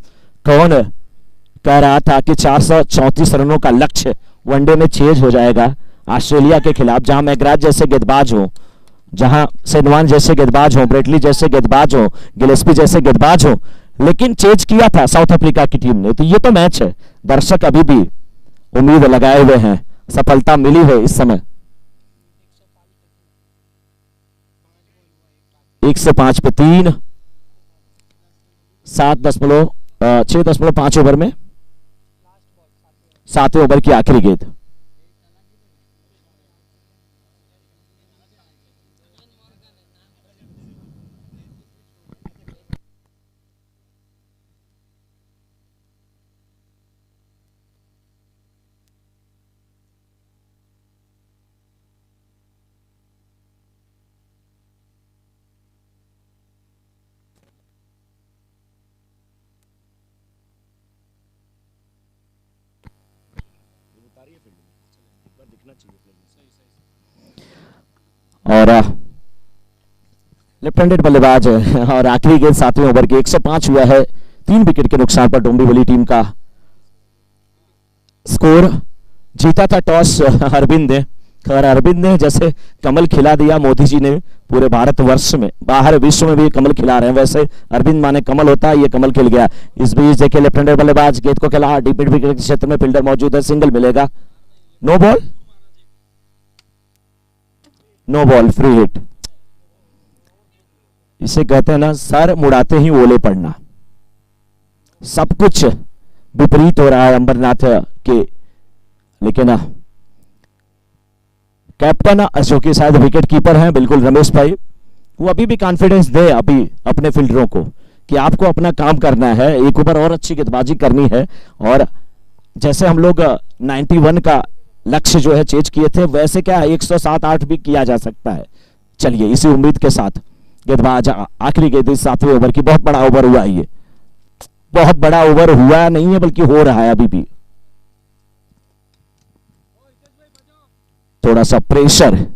कौन कह रहा था कि 434 रनों का लक्ष्य वनडे में चेज हो जाएगा ऑस्ट्रेलिया के खिलाफ, जहां मैकग्राथ जैसे गेंदबाज हो, जहां सेनवान जैसे गेंदबाज हो, ब्रेटली जैसे गेंदबाज हो, गिलेस्पी जैसे गेंदबाज हो, लेकिन चेज किया था साउथ अफ्रीका की टीम ने। तो ये तो मैच है, दर्शक अभी भी उम्मीद लगाए हुए हैं, सफलता मिली है इस समय। 105 पे 3, 6.5 ओवर में 7वें ओवर की आखिरी गेंद। और लेफ्ट हैंडेड बल्लेबाज है और आखिरी गेंद 7वें ओवर की। 105 हुआ है, 3 विकेट के नुकसान पर डोंबिवली टीम का स्कोर। जीता था टॉस अरविंद ने, और अरविंद ने जैसे कमल खिला दिया मोदी जी ने पूरे भारतवर्ष में, बाहर विश्व में भी कमल खिला रहे हैं, वैसे अरविंद माने कमल होता है, ये कमल खिल गया। इस बीच देखिए लेफ्ट हैंडेड बल्लेबाज गेंद को खेला, डीप मिड विकेट के क्षेत्र में फील्डर मौजूद है, सिंगल मिलेगा। No ball, no ball, free hit. इसे कहते हैं ना, सर मुड़ाते ही ओले पड़ना। सब कुछ विपरीत हो रहा है अंबरनाथ के, लेकिन कैप्टन जो कि शायद विकेट कीपर हैं, बिल्कुल रमेश भाई, वो अभी भी कॉन्फिडेंस दे अभी अपने फील्डरों को कि आपको अपना काम करना है, एक ओवर और अच्छी गेंदबाजी करनी है। और जैसे हम लोग 91 का लक्ष्य जो है चेज किए थे, वैसे क्या 107-8 भी किया जा सकता है। चलिए इसी उम्मीद के साथ गेंदबाज आखिरी गेंद 7वें ओवर की, बहुत बड़ा ओवर हुआ है ये, बहुत बड़ा ओवर हुआ नहीं है बल्कि हो रहा है अभी भी। थोड़ा सा प्रेशर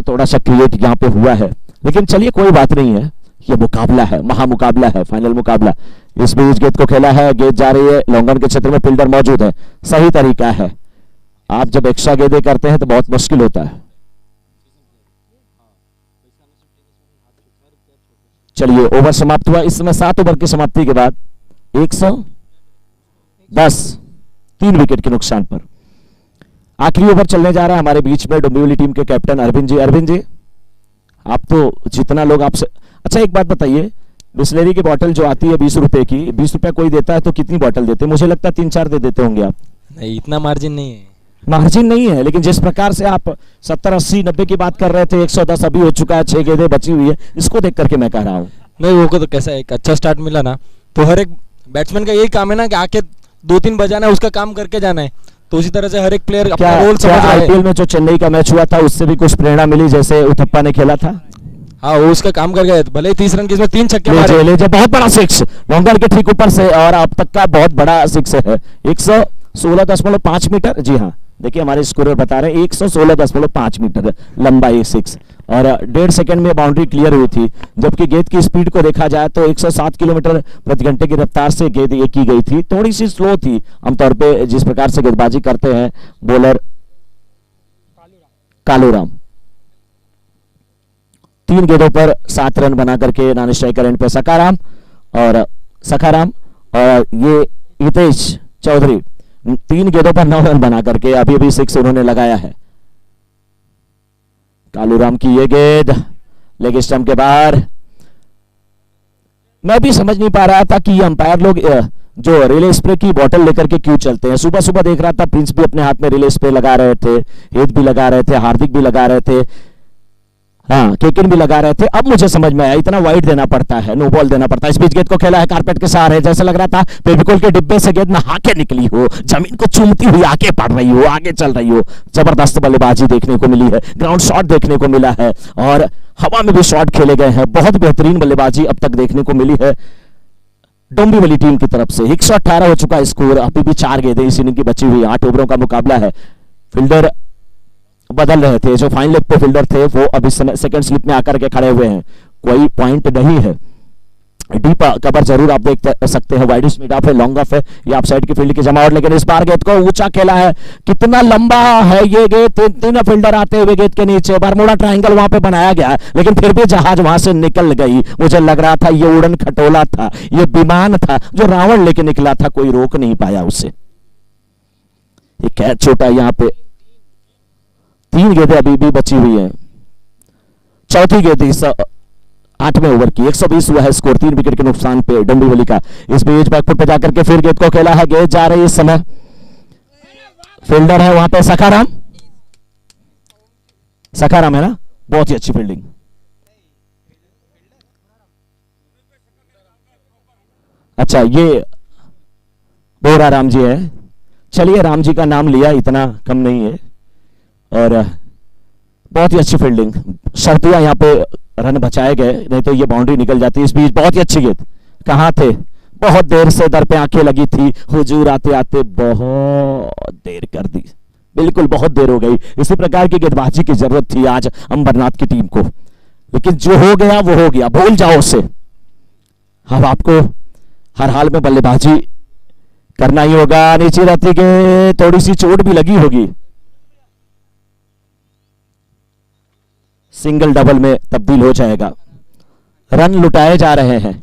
थोड़ा सा क्रिएट यहां पे हुआ है, लेकिन चलिए कोई बात नहीं है, ये मुकाबला है, महामुकाबला है, फाइनल मुकाबला। इस बीच गेंद को खेला है, गेंद जा रही है लॉन्ग ऑन के क्षेत्र में, फील्डर मौजूद है, सही तरीका है। आप जब एक्स्ट्रा गेंदें करते हैं तो बहुत मुश्किल होता है। चलिए ओवर समाप्त हुआ। इस समय 7 ओवर की समाप्ति के बाद 110, 3 विकेट के नुकसान पर आखिरी ओवर चलने जा रहा है हमारे बीच में डोंबिवली टीम के कैप्टन अरविंद जी। अरविंद जी, आप तो जितना लोग आपसे, अच्छा एक बात बताइए, बिस्लेरी की बोतल जो आती है 20 रुपए की, 20 रुपया कोई देता है तो कितनी बोतल देते हैं? मुझे लगता है 3-4 दे देते होंगे आप। नहीं, इतना मार्जिन नहीं है। मार्जिन नहीं है, लेकिन जिस प्रकार से आप 70, 80, 90 की बात कर रहे थे, 110 अभी हो चुका है, 6 गेंदें बची हुई है, इसको देख करके मैं कह रहा हूँ। नहीं, वो को तो कैसा एक अच्छा स्टार्ट मिला ना, तो हर एक बैट्समैन का यही काम है ना कि आके 2-3 बजाना है, उसका काम करके जाना है। तो उसी तरह से हर एक प्लेयर अपना रोल समझ रहा है। आईपीएल में जो चेन्नई का मैच हुआ था उससे भी कुछ प्रेरणा मिली, जैसे उथप्पा ने खेला था? हाँ, वो उसका काम कर गया, भले ही 30 रन की इसमें 3 छक्के मारे। ले बहुत बड़ा 6 लॉन्गर के ठीक ऊपर से, और अब तक का बहुत बड़ा 6 है। 116.5 मीटर, जी हाँ, देखिए हमारे स्कोरर बता रहे हैं 116.5 मीटर लंबा ये 6, और 1.5 सेकंड में बाउंड्री क्लियर हुई थी। जबकि गेंद की स्पीड को देखा जाए तो 107 किलोमीटर प्रति घंटे की रफ्तार से गेंद ये की गई थी, थोड़ी सी स्लो थी आमतौर पे जिस प्रकार से गेंदबाजी करते हैं बॉलर कालूराम। 3 गेंदों पर 7 रन बना करके नॉन स्ट्राइकर एंड पे सखाराम, और ये हितेश चौधरी 3 गेंदों पर 9 रन बना करके अभी भी 6 उन्होंने लगाया है। कालूराम की ये गेंद लेग स्टंप के बाहर। मैं भी समझ नहीं पा रहा था कि ये अंपायर लोग जो रिले स्प्रे की बोतल लेकर के क्यों चलते हैं। सुबह सुबह देख रहा था प्रिंस भी अपने हाथ में रिले स्प्रे लगा रहे थे, हेद भी लगा रहे थे, हार्दिक भी लगा रहे थे, हाँ केकिन भी लगा रहे थे। अब मुझे समझ में आया इतना वाइड देना पड़ता है, नो बॉल देना पड़ता है। इस बीच गेंद को खेला है कारपेट के सहारे, जैसे लग रहा था फेविकोल के डिब्बे से गेंद नहा के निकली हो, जमीन को चूमती हुई आगे बढ़ रही हो, आगे चल रही हो। जबरदस्त बल्लेबाजी देखने को मिली है, ग्राउंड शॉट देखने को मिला है, और हवा में भी शॉट खेले गए हैं। बहुत बेहतरीन बल्लेबाजी अब तक देखने को मिली है डोंबिवली टीम की तरफ से। 118 हो चुका स्कोर, अभी भी 4 गेंदें इस इनिंग की बची हुई, 8 ओवरों का मुकाबला है। फील्डर बदल रहे थे, जो फाइन लेग पे फील्डर थे वो अभी सेकंड स्लिप में आकर के खड़े हुए हैं, कोई पॉइंट नहीं है। डीप कवर जरूर आप देख सकते हैं, वाइड मिड ऑफ है, लॉन्ग ऑफ है, ये आप साइड की फील्ड की जमावट। लेकिन इस बार गेंद को ऊंचा खेला है, कितना लंबा है ये गेंद, 3 फील्डर आते हुए गेंद के नीचे, बरमूडा ट्रायंगल वहां पे बनाया गया है, लेकिन फिर भी जहाज वहां से निकल गई। मुझे लग रहा था ये उड़न खटोला था, ये विमान था जो रावण लेके निकला था, कोई रोक नहीं पाया उसे। ये कैच छोटा यहाँ पे। 3 गेंदें अभी भी बची हुई हैं, चौथी गेंद इस 8वें ओवर की। 120 हुआ है स्कोर, 3 विकेट के नुकसान पे डोंबिवली का। इस बीच बैकफुट पे जाकर के फिर गेंद को खेला है, गेंद जा रही है इस समय, फील्डर है वहां पे सखाराम है ना, बहुत ही अच्छी फील्डिंग। अच्छा ये बोरा राम जी है, चलिए राम जी का नाम लिया, इतना कम नहीं है, और बहुत ही अच्छी फील्डिंग। शर्तिया यहाँ पे रन बचाए गए, नहीं तो ये बाउंड्री निकल जाती। इस बीच बहुत ही अच्छी गेंद, कहां थे, बहुत देर से दर पे आंखें लगी थी, हुजूर आते आते बहुत देर कर दी, बिल्कुल बहुत देर हो गई। इसी प्रकार की गेंदबाजी की जरूरत थी आज अंबरनाथ की टीम को, लेकिन जो हो गया वो हो गया, भूल जाओ उसे। अब आपको हर हाल में बल्लेबाजी करना ही होगा। नीचे रहती के थोड़ी सी चोट भी लगी होगी, सिंगल डबल में तब्दील हो जाएगा। रन लुटाए जा रहे हैं,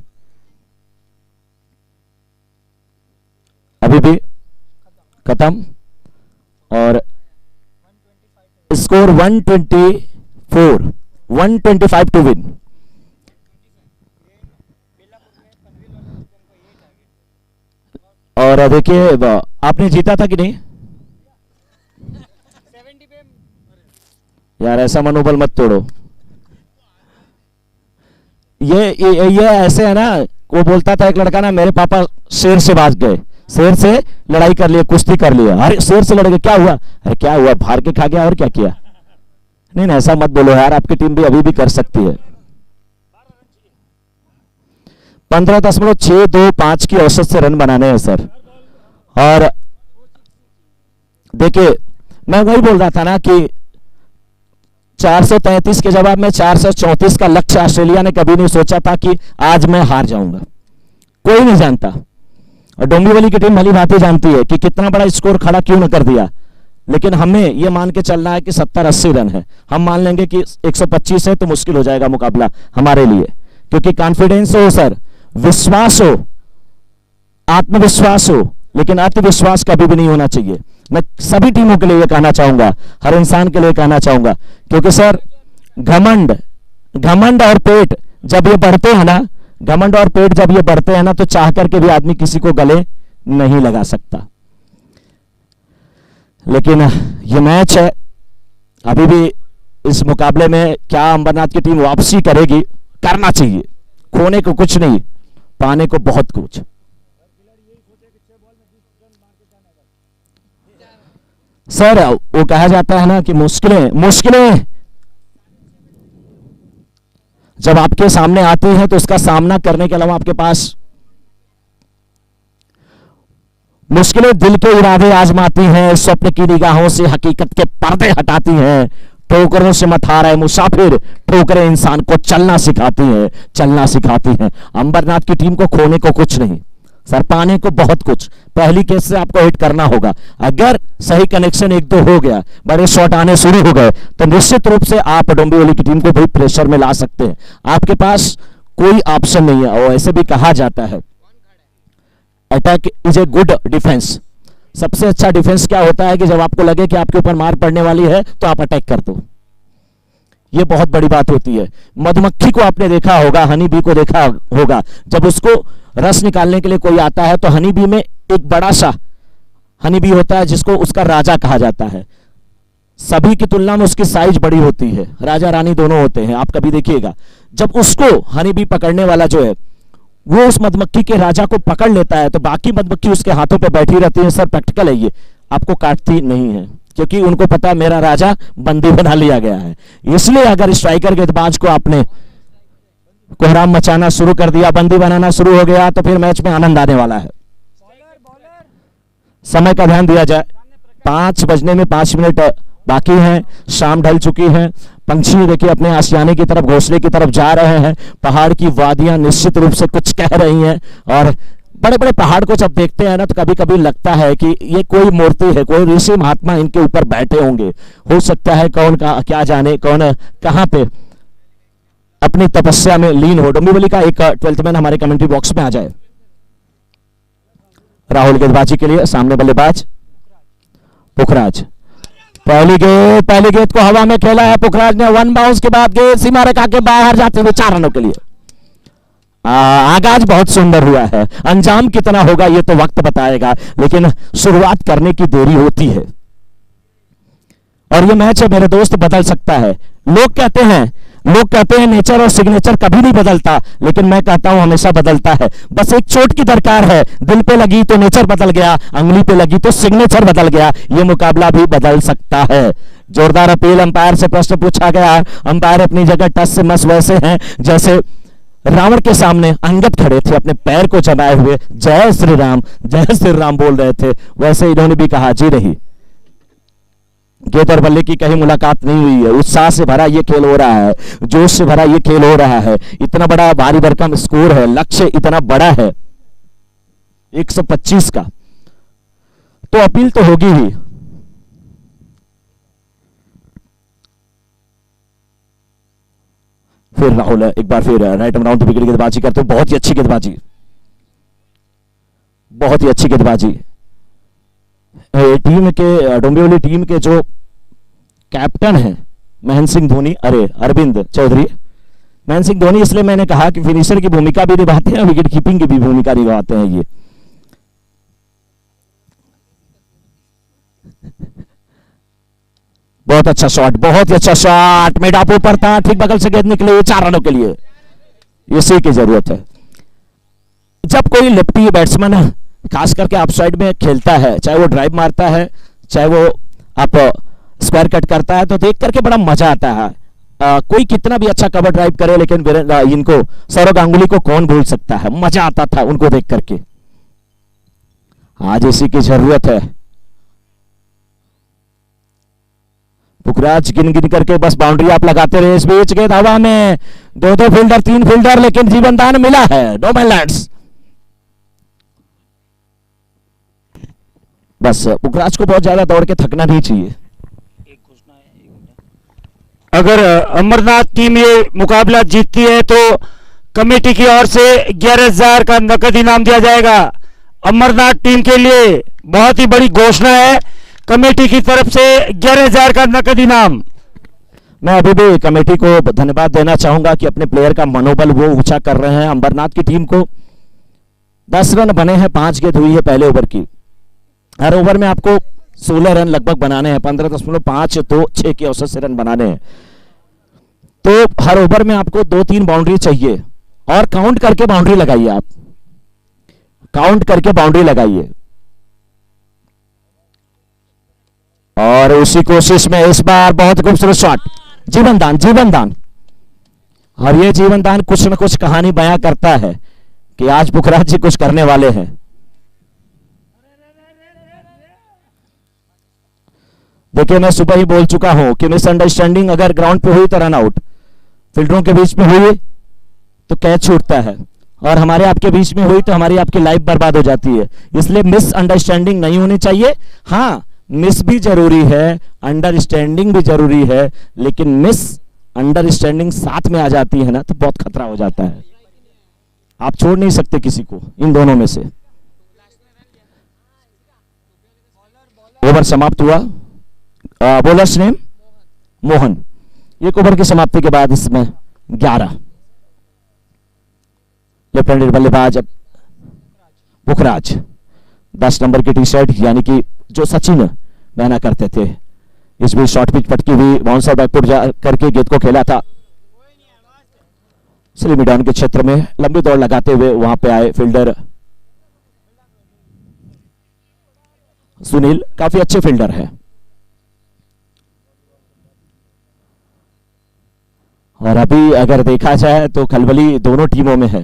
अभी भी खत्म, और स्कोर 124, 125 टू विन। और देखिए आपने जीता था कि नहीं यार, ऐसा मनोबल मत तोड़ो। ये ऐसे है ना, वो बोलता था एक लड़का ना, मेरे पापा शेर से भाग गए, शेर से लड़ाई कर लिए, कुश्ती कर लिए। अरे शेर से लड़ गए, क्या हुआ? अरे क्या हुआ, फाड़ के खा गया और क्या किया? नहीं ऐसा मत बोलो यार, आपकी टीम भी अभी भी कर सकती है। 15.625 की औसत से रन बनाने हैं सर। और देखिए मैं वही बोल रहा था ना कि 433 के जवाब में 434 का लक्ष्य ऑस्ट्रेलिया ने कभी नहीं सोचा था कि आज मैं हार जाऊंगा, कोई नहीं जानता। और डोंबिवली की टीम भली भांति जानती है कि कितना बड़ा स्कोर खड़ा क्यों न कर दिया, लेकिन हमें यह मान के चलना है कि 70-80 रन है। हम मान लेंगे कि 125 है तो मुश्किल हो जाएगा मुकाबला हमारे लिए, क्योंकि कॉन्फिडेंस हो सर, विश्वास हो, आत्मविश्वास हो, लेकिन अतिविश्वास कभी भी नहीं होना चाहिए। मैं सभी टीमों के लिए कहना चाहूंगा, हर इंसान के लिए कहना चाहूंगा, क्योंकि सर घमंड और पेट जब ये बढ़ते हैं ना, घमंड और पेट जब ये बढ़ते हैं ना, तो चाह करके भी आदमी किसी को गले नहीं लगा सकता। लेकिन ये मैच है, अभी भी इस मुकाबले में क्या अंबरनाथ की टीम वापसी करेगी? करना चाहिए, खोने को कुछ नहीं, पाने को बहुत कुछ। सर वो कहा जाता है ना कि मुश्किलें जब आपके सामने आती हैं तो उसका सामना करने के अलावा आपके पास मुश्किलें दिल के इरादे आजमाती हैं, स्वप्न की निगाहों से हकीकत के पर्दे हटाती हैं, ठोकरों से मत हारा है मुसाफिर, ठोकरें इंसान को चलना सिखाती हैं। अंबरनाथ की टीम को खोने को कुछ नहीं सर, पाने को बहुत कुछ। पहली केस से आपको हिट करना होगा, अगर सही कनेक्शन 1-2 हो गया, बड़े शॉट आने शुरू हो गए, तो निश्चित रूप से आप डोंबिवली की टीम को भी प्रेशर में ला सकते हैं। आपके पास कोई ऑप्शन नहीं है। और ऐसे भी कहा जाता है attack is a good defence. सबसे अच्छा डिफेंस क्या होता है कि जब आपको लगे कि आपके ऊपर मार पड़ने वाली है तो आप अटैक कर दो। यह बहुत बड़ी बात होती है। मधुमक्खी को आपने देखा होगा, हनी बी को देखा होगा, जब उसको रस निकालने के लिए कोई आता है तो हनी बी में एक बड़ा सा हनी बी होता है जिसको उसका राजा कहा जाता है। सभी की तुलना में उसकी साइज बड़ी होती है, राजा रानी दोनों होते हैं। आप कभी देखिएगा, जब उसको हनी बी पकड़ने वाला जो है वो उस मधुमक्खी के राजा को पकड़ लेता है तो बाकी मधुमक्खी उसके हाथों पे बैठी रहती है। सर प्रैक्टिकल है ये, आपको काटती नहीं है, क्योंकि उनको पता है मेरा राजा बंदी बना लिया गया है। इसलिए अगर स्ट्राइकर गेंदबाज को आपने कोहराम मचाना शुरू कर दिया, बंदी बनाना शुरू हो गया, तो फिर मैच में आनंद आने वाला है। समय का ध्यान दिया जाए, 5 बजने में 5 मिनट बाकी हैं, शाम ढल चुकी है। पंछी देखिए अपने आशियाने की तरफ, घोंसले की तरफ जा रहे हैं। पहाड़ की वादियां निश्चित रूप से कुछ कह रही हैं, और बड़े बड़े पहाड़ को जब देखते हैं ना तो कभी कभी लगता है कि ये कोई मूर्ति है, कोई ऋषि महात्मा इनके ऊपर बैठे होंगे। हो सकता है कौन का क्या जाने, कौन कहां पे अपनी तपस्या में लीन हो। डोंबिवली का एक 12th मैन हमारे कमेंट्री बॉक्स में आ जाए। राहुल गेंदबाजी के लिए, सामने बल्लेबाज पुखराज। पहली गेंद को हवा में खेला है पुखराज ने, 1 बाउंस के बाद गेंद सीमा रेखा के बाहर जाते हुए 4 रनों के लिए। आगाज बहुत सुंदर हुआ है, अंजाम कितना होगा ये तो वक्त बताएगा, लेकिन शुरुआत करने की देरी होती है। और ये मैच है मेरे दोस्त, बदल सकता है। लोग कहते हैं नेचर और सिग्नेचर कभी नहीं बदलता, लेकिन मैं कहता हूं हमेशा बदलता है। बस एक चोट की दरकार है, दिल पे लगी तो नेचर बदल गया, अंगुली पे लगी तो सिग्नेचर बदल गया। ये मुकाबला भी बदल सकता है। जोरदार अपील, अंपायर से प्रश्न पूछा गया। अंपायर अपनी जगह टस से मस वैसे हैं जैसे रावण के सामने अंगद खड़े थे, अपने पैर को जमाए हुए जय श्री राम बोल रहे थे। वैसे इन्होंने भी कहा जी नहीं, गेंद और बल्ले की कहीं मुलाकात नहीं हुई है। उत्साह से भरा ये खेल हो रहा है, जोश से भरा ये खेल हो रहा है। इतना बड़ा भारी भरकम स्कोर है, लक्ष्य इतना बड़ा है 125 का, तो अपील तो होगी ही। फिर राहुल एक बार फिर राइट अराउंड विकेट गेंदबाजी करते हैं। बहुत ही अच्छी गेंदबाजी टीम के, डोंबिवली टीम के जो कैप्टन हैं महेंद्र सिंह धोनी, अरविंद चौधरी। महेंद्र सिंह धोनी इसलिए मैंने कहा कि फिनिशर की भूमिका भी निभाते हैं, विकेट कीपिंग की भी भूमिका निभाते हैं ये। बहुत ही अच्छा शॉट, मिड ऑफ ऊपर था, ठीक बगल से गेंद निकले 4 रनों के लिए। इसी की जरूरत है। जब कोई लेफ्टी बैट्समैन खास करके आप साइड में खेलता है, चाहे वो ड्राइव मारता है, चाहे वो आप स्क्वायर कट करता है, तो देख करके बड़ा मजा आता है। कोई कितना भी अच्छा कवर ड्राइव करे, लेकिन इनको सौरव गांगुली को कौन भूल सकता है, मजा आता था उनको देख करके। आज इसी की जरूरत है। पुखराज गिन गिन करके बस बाउंड्री आप लगाते रहे, इस बीच गेंद हवा में, 2-2 फील्डर 3 फील्डर, लेकिन जीवनदान मिला है। No man lands. बस पुखराज को बहुत ज्यादा दौड़ के थकना नहीं चाहिए। अगर अमरनाथ टीम ये मुकाबला जीतती है तो कमेटी की ओर से 11,000 का नकद इनाम दिया जाएगा। अमरनाथ टीम के लिए बहुत ही बड़ी घोषणा है, कमेटी की तरफ से 11,000 का नकद इनाम। मैं अभी भी कमेटी को धन्यवाद देना चाहूंगा कि अपने प्लेयर का मनोबल वो ऊंचा कर रहे हैं। अंबरनाथ की टीम को 10 रन बने हैं, 5 गेंद हुई है पहले ओवर की। हर ओवर में आपको 16 रन लगभग बनाने हैं, 15.526 के औसत से रन बनाने हैं। तो हर ओवर में आपको 2-3 बाउंड्री चाहिए, और काउंट करके बाउंड्री लगाइए। आप काउंट करके बाउंड्री लगाइए। और उसी कोशिश में इस बार बहुत खूबसूरत शॉट, जीवनदान, जीवनदान। और ये जीवनदान कुछ न कुछ कहानी बयां करता है कि आज पुखराज जी कुछ करने वाले हैं। देखिए, मैं सुबह ही बोल चुका हूं कि मिसअंडरस्टैंडिंग अगर ग्राउंड पे हुई तो रन आउट, फील्डरों के बीच में हुई तो कैच छूटता है, और हमारे आपके बीच में हुई तो हमारी आपकी लाइफ बर्बाद हो जाती है। इसलिए मिसअंडरस्टैंडिंग नहीं होनी चाहिए। हाँ, मिस भी जरूरी है, अंडरस्टैंडिंग भी जरूरी है, लेकिन मिस अंडरस्टैंडिंग साथ में आ जाती है ना तो बहुत खतरा हो जाता है। आप छोड़ नहीं सकते किसी को इन दोनों में से। ओवर समाप्त हुआ। Bowlers name Mohan. एक ओवर की समाप्ति के बाद इसमें 11 लेफ्ट हैंडेड बल्लेबाज पुखराज, 10 नंबर की टी शर्ट, यानी कि जो सचिन पहना करते थे। इस बीच शॉर्ट पिच पटकी हुई, बाउंसर बैकफुट जा करके गेंद को खेला था। स्लिमी डाउन के क्षेत्र में लंबी दौड़ लगाते हुए वहां पे आए फील्डर सुनील, काफी अच्छे फील्डर है। और अभी अगर देखा जाए तो खलबली दोनों टीमों में है,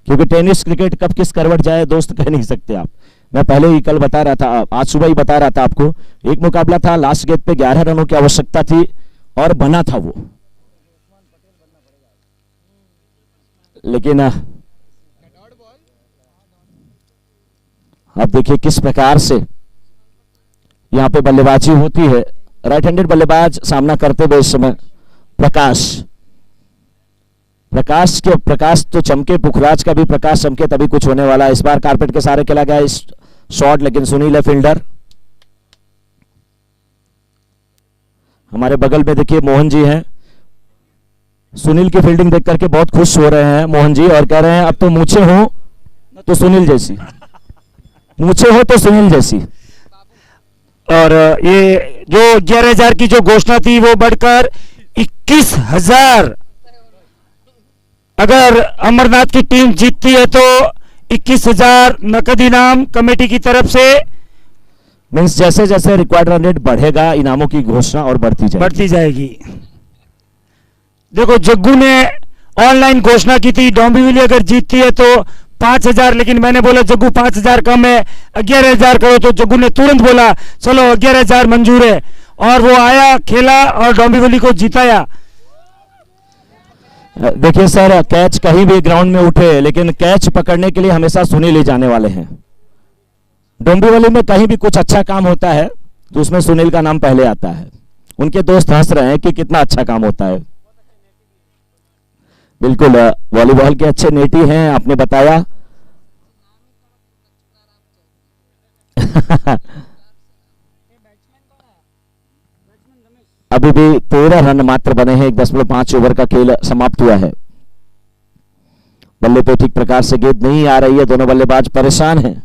क्योंकि टेनिस क्रिकेट कब किस करवट जाए दोस्त कह नहीं सकते आप। मैं पहले ही कल बता रहा था, आज सुबह ही बता रहा था आपको, एक मुकाबला था, लास्ट गेंद पे 11 रनों की आवश्यकता थी और बना था वो, लेकिन अब देखिए किस प्रकार से यहां पे बल्लेबाजी होती है। राइट हैंडेड बल्लेबाज सामना करते हुए इस समय प्रकाश तो चमके, पुखराज का भी प्रकाश चमके तभी कुछ होने वाला है। इस बार कारपेट के सहारे खेला गया इस शॉट, लेकिन सुनील है फील्डर। हमारे बगल में देखिए मोहन जी हैं, सुनील की फील्डिंग देख करके बहुत खुश हो रहे हैं मोहन जी, और कह रहे हैं अब तो मूछे हो तो सुनील जैसी, मूछे हो तो सुनील जैसी। और ये जो 11,000 की जो घोषणा थी वो बढ़कर 21,000। अगर अमरनाथ की टीम जीतती है तो 21,000 नकद इनाम कमेटी की तरफ से। मींस जैसे जैसे रिक्वायर्ड रन रेट बढ़ेगा इनामों की घोषणा और बढ़ती जाएगी। देखो, जग्गू ने ऑनलाइन घोषणा की थी डोंबिवली अगर जीतती है तो 5,000, लेकिन मैंने बोला जग्गू 5,000 कम है, 11,000 करो, तो जग्गू ने तुरंत बोला चलो 11,000 मंजूर है, और वो आया, खेला और डोंबिवली को जिताया। देखिए सर, कैच कहीं भी ग्राउंड में उठे, लेकिन कैच पकड़ने के लिए हमेशा सुनील ही जाने वाले हैं। डोंबिवली में कहीं भी कुछ अच्छा काम होता है तो उसमें सुनील का नाम पहले आता है। उनके दोस्त हंस रहे हैं कि कितना अच्छा काम होता है। बिल्कुल, वॉलीबॉल के अच्छे नेटी हैं, आपने बताया। अभी भी 13 रन मात्र बने हैं, 1.5 ओवर का खेल समाप्त हुआ है। बल्ले पे ठीक प्रकार से गेंद नहीं आ रही है, दोनों बल्लेबाज परेशान हैं।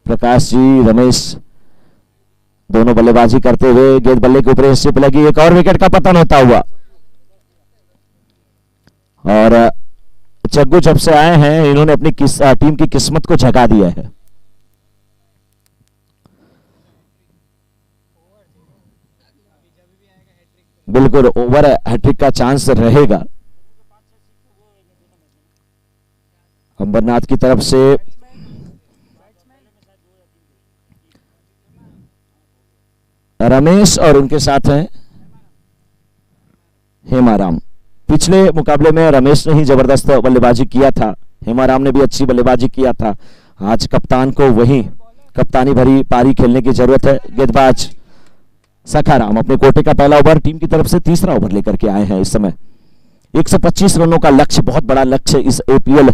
प्रकाश जी, रमेश दोनों बल्लेबाजी करते हुए, गेंद बल्ले के ऊपर स्लिप लगी, एक और विकेट का पतन होता हुआ। जग्गू जब से आए हैं इन्होंने अपनी टीम की किस्मत को जगा दिया है। बिल्कुल ओवर हैट्रिक का चांस रहेगा अंबरनाथ की तरफ से। रमेश और उनके साथ हैं हेमाराम। पिछले मुकाबले में रमेश ने ही जबरदस्त बल्लेबाजी किया था, हेमाराम ने भी अच्छी बल्लेबाजी किया था। आज कप्तान को वही कप्तानी भरी पारी खेलने की जरूरत है। गेंदबाज सखाराम अपने कोटे का पहला ओवर, टीम की तरफ से तीसरा ओवर लेकर के आए हैं। इस समय 125 रनों का लक्ष्य, बहुत बड़ा लक्ष्य इस APL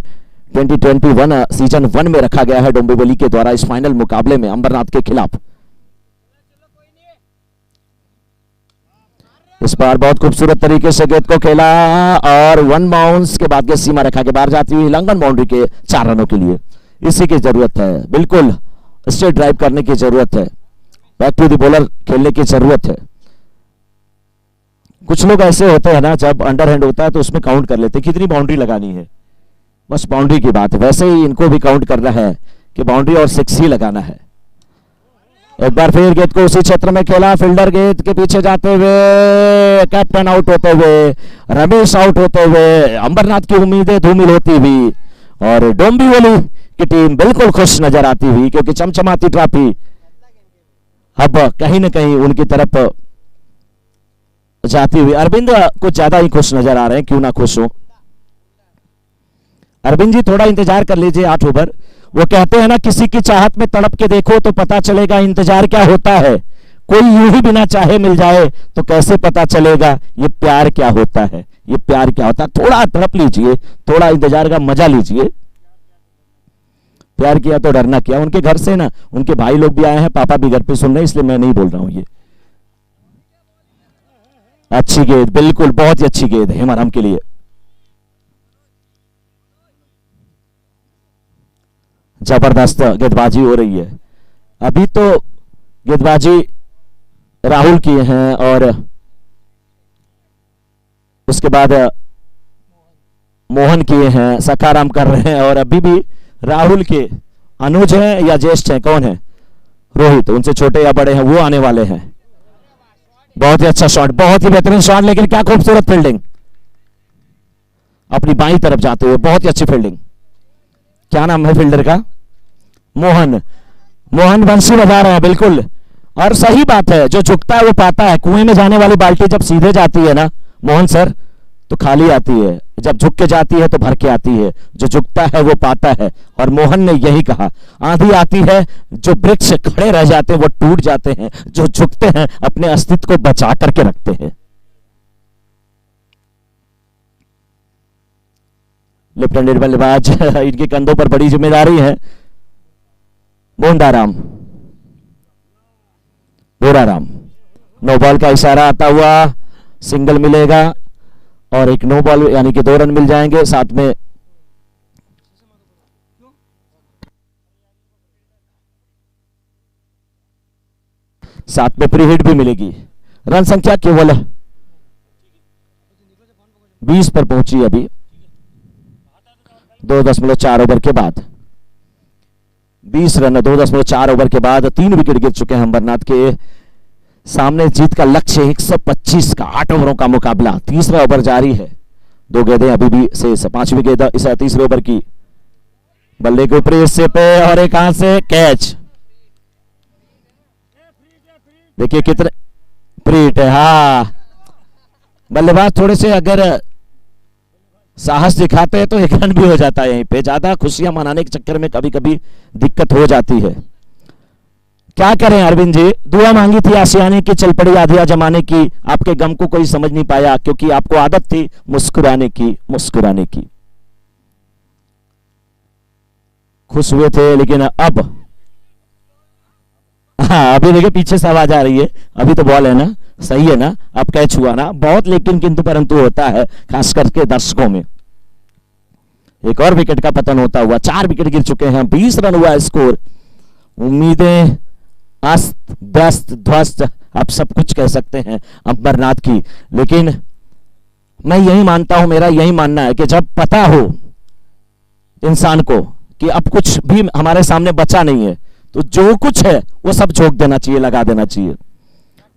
2021 सीजन 1 में रखा गया है डोंबिवली के द्वारा इस फाइनल मुकाबले में अंबरनाथ के खिलाफ। इस बार बहुत खूबसूरत तरीके से गेंद को खेला और 1 बाउंस के बाद गेंद सीमा रेखा के बाहर जाती हुई लंघन बाउंड्री के 4 रनों के लिए। इसी की जरूरत है, बिल्कुल स्ट्रेट ड्राइव करने की जरूरत है, बैक टू द बॉलर खेलने की जरूरत है। कुछ लोग ऐसे होते हैं ना, जब अंडरहैंड होता है तो उसमें काउंट कर लेते हैं कितनी बाउंड्री लगानी है, बस बाउंड्री की बात। वैसे ही इनको भी काउंट करना है कि बाउंड्री और 6 ही लगाना है। एक बार फिर गेंद को उसी क्षेत्र में खेला, फील्डर गेंद के पीछे जाते हुए, कैप्टन आउट होते हुए, रमेश आउट होते हुए, अंबरनाथ की उम्मीदें धूमिल होती हुई और डोंबिवली की टीम बिल्कुल खुश नजर आती हुई, क्योंकि चमचमाती ट्रॉफी अब कहीं ना कहीं उनकी तरफ जाती हुई। अरविंद कुछ ज्यादा ही खुश नजर आ रहे हैं, क्यों ना खुश हो अरविंद जी, थोड़ा इंतजार कर लीजिए 8 ओवर। वो कहते हैं ना, किसी की चाहत में तड़प के देखो तो पता चलेगा इंतजार क्या होता है। कोई यूं ही बिना चाहे मिल जाए तो कैसे पता चलेगा ये प्यार क्या होता है, ये प्यार क्या होता है। थोड़ा तड़प लीजिए, थोड़ा इंतजार का मजा लीजिए। प्यार किया तो डरना क्या। उनके घर से ना उनके भाई लोग भी आए हैं, पापा भी घर पे सुन रहे हैं, इसलिए मैं नहीं बोल रहा हूं। ये अच्छी गेंद, बिल्कुल बहुत ही अच्छी गेंद हेमाराम के लिए। जबरदस्त गेंदबाजी हो रही है। अभी तो गेंदबाजी राहुल की हैं और उसके बाद मोहन किए हैं, सखाराम कर रहे हैं और अभी भी राहुल के अनुज हैं या ज्येष्ठ हैं, कौन है, रोहित, उनसे छोटे या बड़े हैं, वो आने वाले हैं। बहुत ही अच्छा शॉट, बहुत ही बेहतरीन शॉट, लेकिन क्या खूबसूरत फील्डिंग अपनी बाईं तरफ जाते हुए, बहुत ही अच्छी फील्डिंग। क्या नाम है फील्डर का, मोहन। मोहन बंसी बजा रहे हैं, बिल्कुल। और सही बात है, जो झुकता है वो पाता है। कुएं में जाने वाली बाल्टी जब सीधे जाती है ना मोहन सर, तो खाली आती है, जब झुक के जाती है तो भर के आती है। जो झुकता है वो पाता है, और मोहन ने यही कहा। आंधी आती है, जो वृक्ष खड़े रह जाते हैं वो टूट जाते हैं, जो झुकते हैं अपने अस्तित्व को बचा करके रखते हैं। लेफ्ट हैंडेड बल्लेबाज, इनके कंधों पर बड़ी जिम्मेदारी है। बोंडाराम, बोराराम, नो बॉल का इशारा आता हुआ सिंगल मिलेगा और एक नो बॉल यानी कि 2 रन मिल जाएंगे। साथ में प्री हिट भी मिलेगी। रन संख्या केवल 20 पर पहुंची अभी 2.4 ओवर के बाद। 20 रन 2.4 ओवर के बाद 3 विकेट गिर चुके हैं अंबरनाथ के सामने। जीत का लक्ष्य 125 का 8 ओवरों का मुकाबला। तीसरा ओवर जारी है, 2 गेंदें अभी भी शेष। 5वीं गेंद इस तीसरे ओवर की, बल्ले के ऊपरी हिस्से पे और एक हाथ से कैच। देखिए कितने प्रीट है। हाँ, बल्लेबाज थोड़े से अगर साहस दिखाते हैं तो 1 रन भी हो जाता है। यहीं पे ज्यादा खुशियां मनाने के चक्कर में कभी कभी दिक्कत हो जाती है। क्या करें अरविंद जी, दुआ मांगी थी आशियाने की, चल पड़ी आधिया जमाने की। आपके गम को कोई समझ नहीं पाया, क्योंकि आपको आदत थी मुस्कुराने की, मुस्कुराने की। खुश हुए थे, लेकिन अब हाँ, अभी देखिए पीछे से आवाज आ रही है। अभी तो बॉल है ना, सही है ना, अब कैच हुआ ना। बहुत लेकिन किंतु परंतु होता है, खास करके दर्शकों में। एक और विकेट का पतन होता हुआ, 4 विकेट गिर चुके हैं, 20 रन हुआ स्कोर। उम्मीदें अस्त व्यस्त ध्वस्त, आप सब कुछ कह सकते हैं अंबरनाथ की। लेकिन मैं यही मानता हूं, मेरा यही मानना है कि जब पता हो इंसान को कि अब कुछ भी हमारे सामने बचा नहीं है, तो जो कुछ है वो सब झोंक देना चाहिए, लगा देना चाहिए।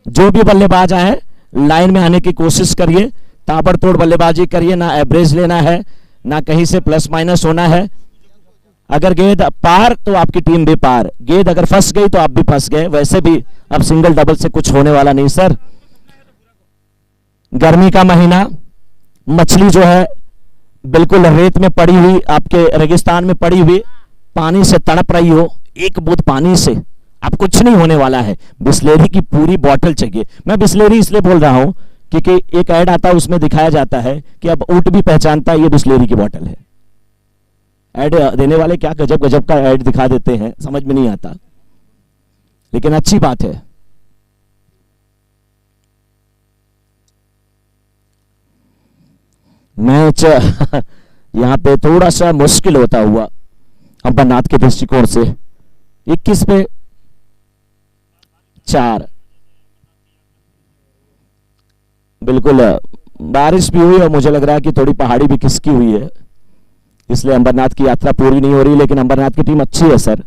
जो भी बल्लेबाज आए लाइन में आने की कोशिश करिए, ताबड़तोड़ बल्लेबाजी करिए, ना एवरेज लेना है, ना कहीं से प्लस माइनस होना है। अगर गेंद पार तो आपकी टीम भी पार, गेंद अगर फंस गई तो आप भी फंस गए। वैसे भी अब सिंगल डबल से कुछ होने वाला नहीं सर। गर्मी का महीना, मछली जो है बिल्कुल रेत में पड़ी हुई, आपके रेगिस्तान में पड़ी हुई, पानी से तड़प रही हो, एक बूंद पानी से अब कुछ नहीं होने वाला है। बिस्लेरी की पूरी बोतल चाहिए। मैं बिस्लेरी इसलिए बोल रहा हूं क्योंकि एक ऐड आता है, उसमें दिखाया जाता है कि अब ऊंट भी पहचानता है ये बिस्लेरी की बोतल है। ऐड देने वाले क्या गजब गजब का ऐड दिखा देते हैं, समझ में नहीं आता, लेकिन अच्छी बात है। मैच यहां पे थोड़ा सा मुश्किल होता हुआ अंबरनाथ के दृष्टिकोण से। 21 पे 4, बिल्कुल बारिश भी हुई और मुझे लग रहा है कि थोड़ी पहाड़ी भी खिसकी हुई है, इसलिए अंबरनाथ की यात्रा पूरी नहीं हो रही। लेकिन अंबरनाथ की टीम अच्छी है सर।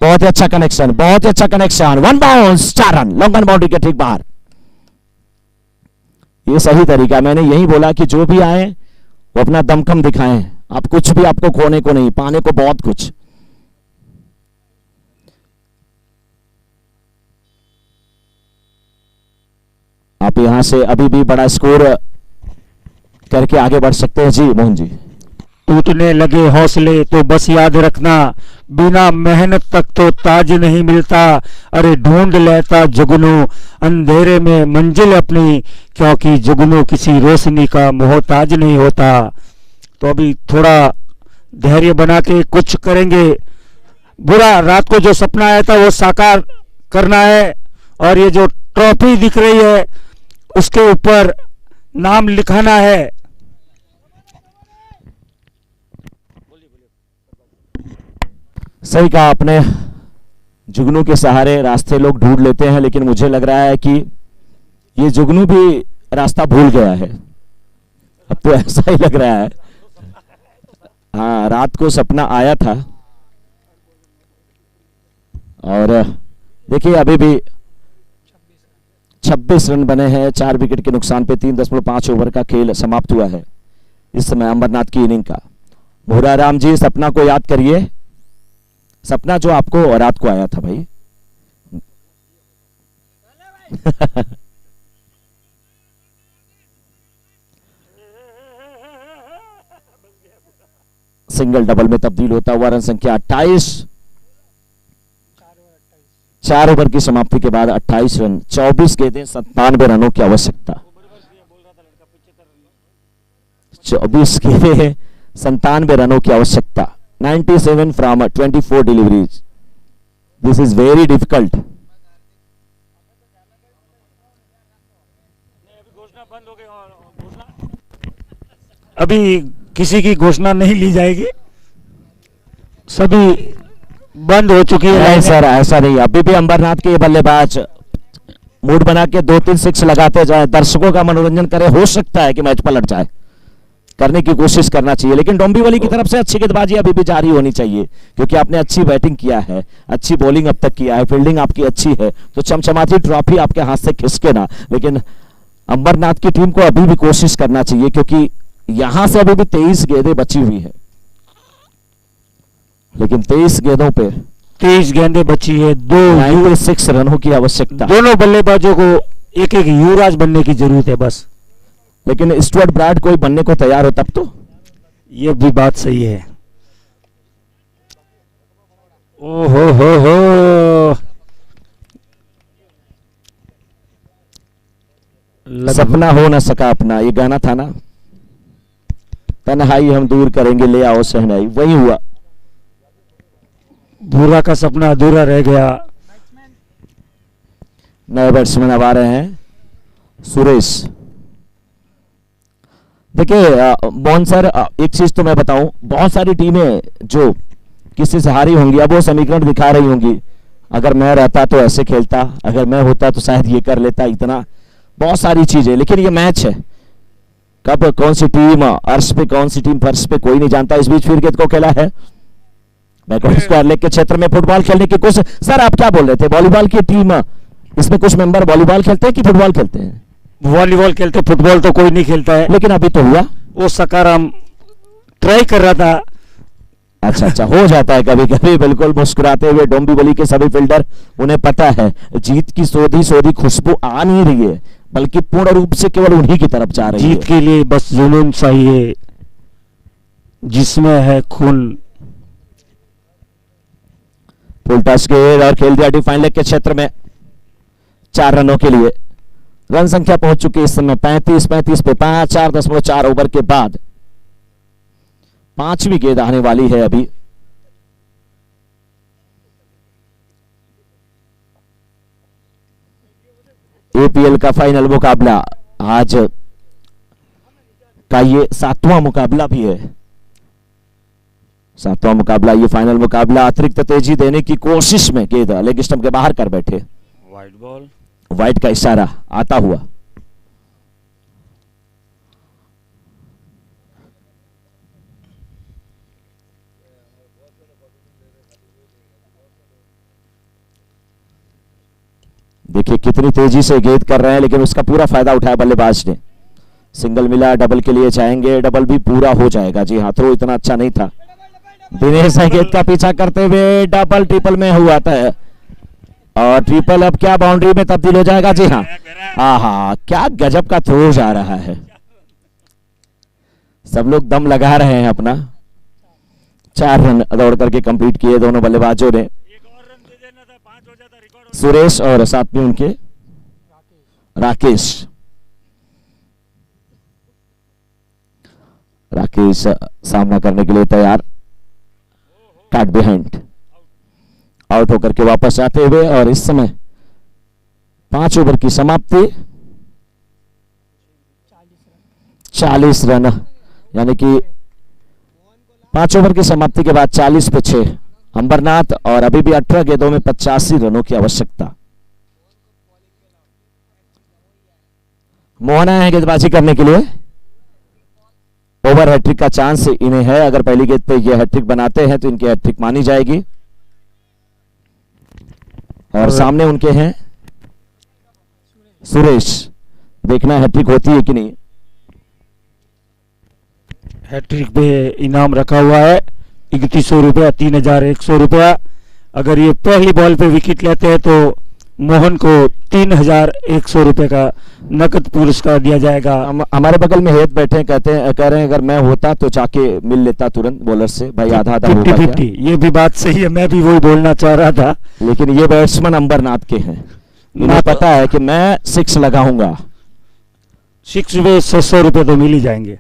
बहुत ही अच्छा कनेक्शन, बहुत ही अच्छा connection. 1 bounce, 4 run, long run boundary के ठीक बाहर। ये सही तरीका, मैंने यही बोला कि जो भी आए वो अपना दमखम दिखाएं। आप कुछ भी आपको खोने को नहीं, पाने को बहुत कुछ। आप यहां से अभी भी बड़ा स्कोर करके आगे बढ़ सकते हैं। जी मोहन जी। टूटने लगे हौसले तो बस याद रखना, बिना मेहनत तक तो ताज नहीं मिलता। अरे ढूंढ लेता जुगनू अंधेरे में मंजिल अपनी, क्योंकि जुगनू किसी रोशनी का मोहताज नहीं होता। तो अभी थोड़ा धैर्य बना के कुछ करेंगे। बुरा रात को जो सपना आया था वो साकार करना है, और ये जो ट्रॉफी दिख रही है उसके ऊपर नाम लिखाना है। सही कहा आपने, जुगनू के सहारे रास्ते लोग ढूंढ लेते हैं, लेकिन मुझे लग रहा है कि ये जुगनू भी रास्ता भूल गया है। अब तो ऐसा ही लग रहा है। हाँ, रात को सपना आया था, और देखिए अभी भी 26 रन बने हैं, 4 विकेट के नुकसान पे 3.5 ओवर का खेल समाप्त हुआ है इस समय अंबरनाथ की इनिंग का। भूराराम जी, सपना को याद करिए, सपना जो आपको रात को आया था भाई। सिंगल डबल में तब्दील होता हुआ रन संख्या 28। 4 ओवर की समाप्ति के बाद 28 रन, 24 गेंदें, 97 रनों की आवश्यकता। 24 गेंदें, 97 रनों की आवश्यकता। 97 from 24 deliveries. This is very difficult. अभी किसी की घोषणा नहीं ली जाएगी, सभी बंद हो चुकी है। नहीं सर, ऐसा नहीं। अभी भी अंबरनाथ के बल्लेबाज मूड बना के 2-3 6 लगाते जाए, दर्शकों का मनोरंजन करे। हो सकता है कि मैच पलट जाए, करने की कोशिश करना चाहिए, लेकिन डोंबिवली की तरफ से अच्छी गेंदबाजी अभी भी जारी होनी चाहिए, क्योंकि आपने अच्छी बैटिंग किया है, अच्छी बॉलिंग अब तक किया है, फील्डिंग आपकी अच्छी है, तो चमचमाती ट्रॉफी आपके हाथ से खिसके ना। लेकिन अंबरनाथ की टीम को अभी भी कोशिश करना चाहिए, क्योंकि यहां से अभी भी 23 गेंदें बची हुई है, लेकिन 23 गेंदों पे 23 गेंदें बची है, 96 रनों की आवश्यकता। दोनों बल्लेबाजों को एक एक युवराज बनने की जरूरत है बस। लेकिन स्टुअर्ट ब्राड कोई बनने को तैयार हो तब तो। ये भी बात सही है। हो सपना हो ना सका अपना, ये गाना था ना, तन्हाई हम दूर करेंगे ले आओ सहनाई, वही हुआ। भूरा का सपना अधूरा रह गया। नए बैट्समैन अब आ रहे हैं, सुरेश। देखिए मोहन सर, एक चीज तो मैं बताऊं, बहुत सारी टीमें जो किसी से हारी होंगी, अब वो समीकरण दिखा रही होंगी, अगर मैं रहता तो ऐसे खेलता, अगर मैं होता तो शायद ये कर लेता, इतना बहुत सारी चीजें। लेकिन ये मैच है, कब कौन सी टीम अर्श पे, कौन सी टीम फर्श पे, कोई नहीं जानता। इस बीच फिर गेंद को खेला है बैकवर्ड स्क्वायर लेग के क्षेत्र में, फुटबॉल खेलने की कोशिश। सर आप क्या बोल रहे थे, वॉलीबॉल की टीम, इसमें कुछ मेंबर वॉलीबॉल खेलते हैं कि फुटबॉल खेलते हैं? वॉलीबॉल खेलते, फुटबॉल तो कोई नहीं खेलता है। लेकिन अभी तो हुआ, वो सकाराम ट्राई कर रहा था। अच्छा अच्छा, हो जाता है कभी कभी। बिल्कुल मुस्कुराते हुए डोंबिवली के सभी फील्डर, उन्हें पता है जीत की सोधी सोधी खुशबू आ नहीं रही है, बल्कि पूर्ण रूप से केवल उन्हीं की तरफ जा रही है। जीत के लिए बस जुनून चाहिए, जिसमें है खून। फुल टच गेंद और खेल दिया डिफाइन लेग के क्षेत्र में 4 रनों के लिए। रन संख्या पहुंच चुकी है इस समय 35 पे 5, 4.4 ओवर के बाद 5वीं गेंद आने वाली है अभी। एपीएल का फाइनल मुकाबला, आज का ये 7वां मुकाबला भी है। 7वां मुकाबला, ये फाइनल मुकाबला। अतिरिक्त तेजी देने की कोशिश में गेंद लेग स्टंप के बाहर कर बैठे। वाइड बॉल, वाइड का इशारा आता हुआ। देखिए कितनी तेजी से गेंद कर रहे हैं, लेकिन उसका पूरा फायदा उठाया बल्लेबाज ने। सिंगल मिला, डबल के लिए जाएंगे, डबल भी पूरा हो जाएगा। जी हाँ, थ्रो इतना अच्छा नहीं था। दिनेश गेंद का पीछा करते हुए डबल ट्रिपल में हुआ था, और ट्रिपल अब क्या बाउंड्री में तब्दील हो जाएगा। जी हाँ, आहा क्या गजब का थ्रो जा रहा है। सब लोग दम लगा रहे हैं अपना। 4 रन दौड़ करके कंप्लीट किए दोनों बल्लेबाजों ने, सुरेश और साथ में उनके राकेश। राकेश सामना करने के लिए तैयार, काट बिहाइंड, आउट होकर के वापस आते हुए। और इस समय 5 ओवर की समाप्ति, 40 रन, यानी कि 5 ओवर की समाप्ति के बाद 40 पे 6 अंबरनाथ, और अभी भी 18 गेंदों में 85 रनों की आवश्यकता। मोहन आए हैं गेंदबाजी करने के लिए। ओवर हैट्रिक का चांस इन्हें है, अगर पहली गेंद पे ये हैट्रिक बनाते हैं तो इनकी हैट्रिक मानी जाएगी। और सामने उनके हैं सुरेश, देखना हैट्रिक होती है कि नहीं। हैट्रिक पे इनाम रखा हुआ है 3100 रुपया, 3100 रुपया। अगर ये पहली बॉल पे विकेट लेते हैं तो मोहन को 3100 रुपए का नकद पुरस्कार दिया जाएगा। हमारे बगल में हेत बैठे हैं, कह रहे हैं अगर मैं होता तो जाके मिल लेता तुरंत बॉलर से, भाई आधा आधा होगा 50-50। ये भी बात सही है, मैं भी वही बोलना चाह रहा था। लेकिन ये बैट्समैन अंबरनाथ के हैं, इन्हें पता है कि मैं 6 लगाऊंगा। 6 में 100 रुपए तो मिल ही जाएंगे।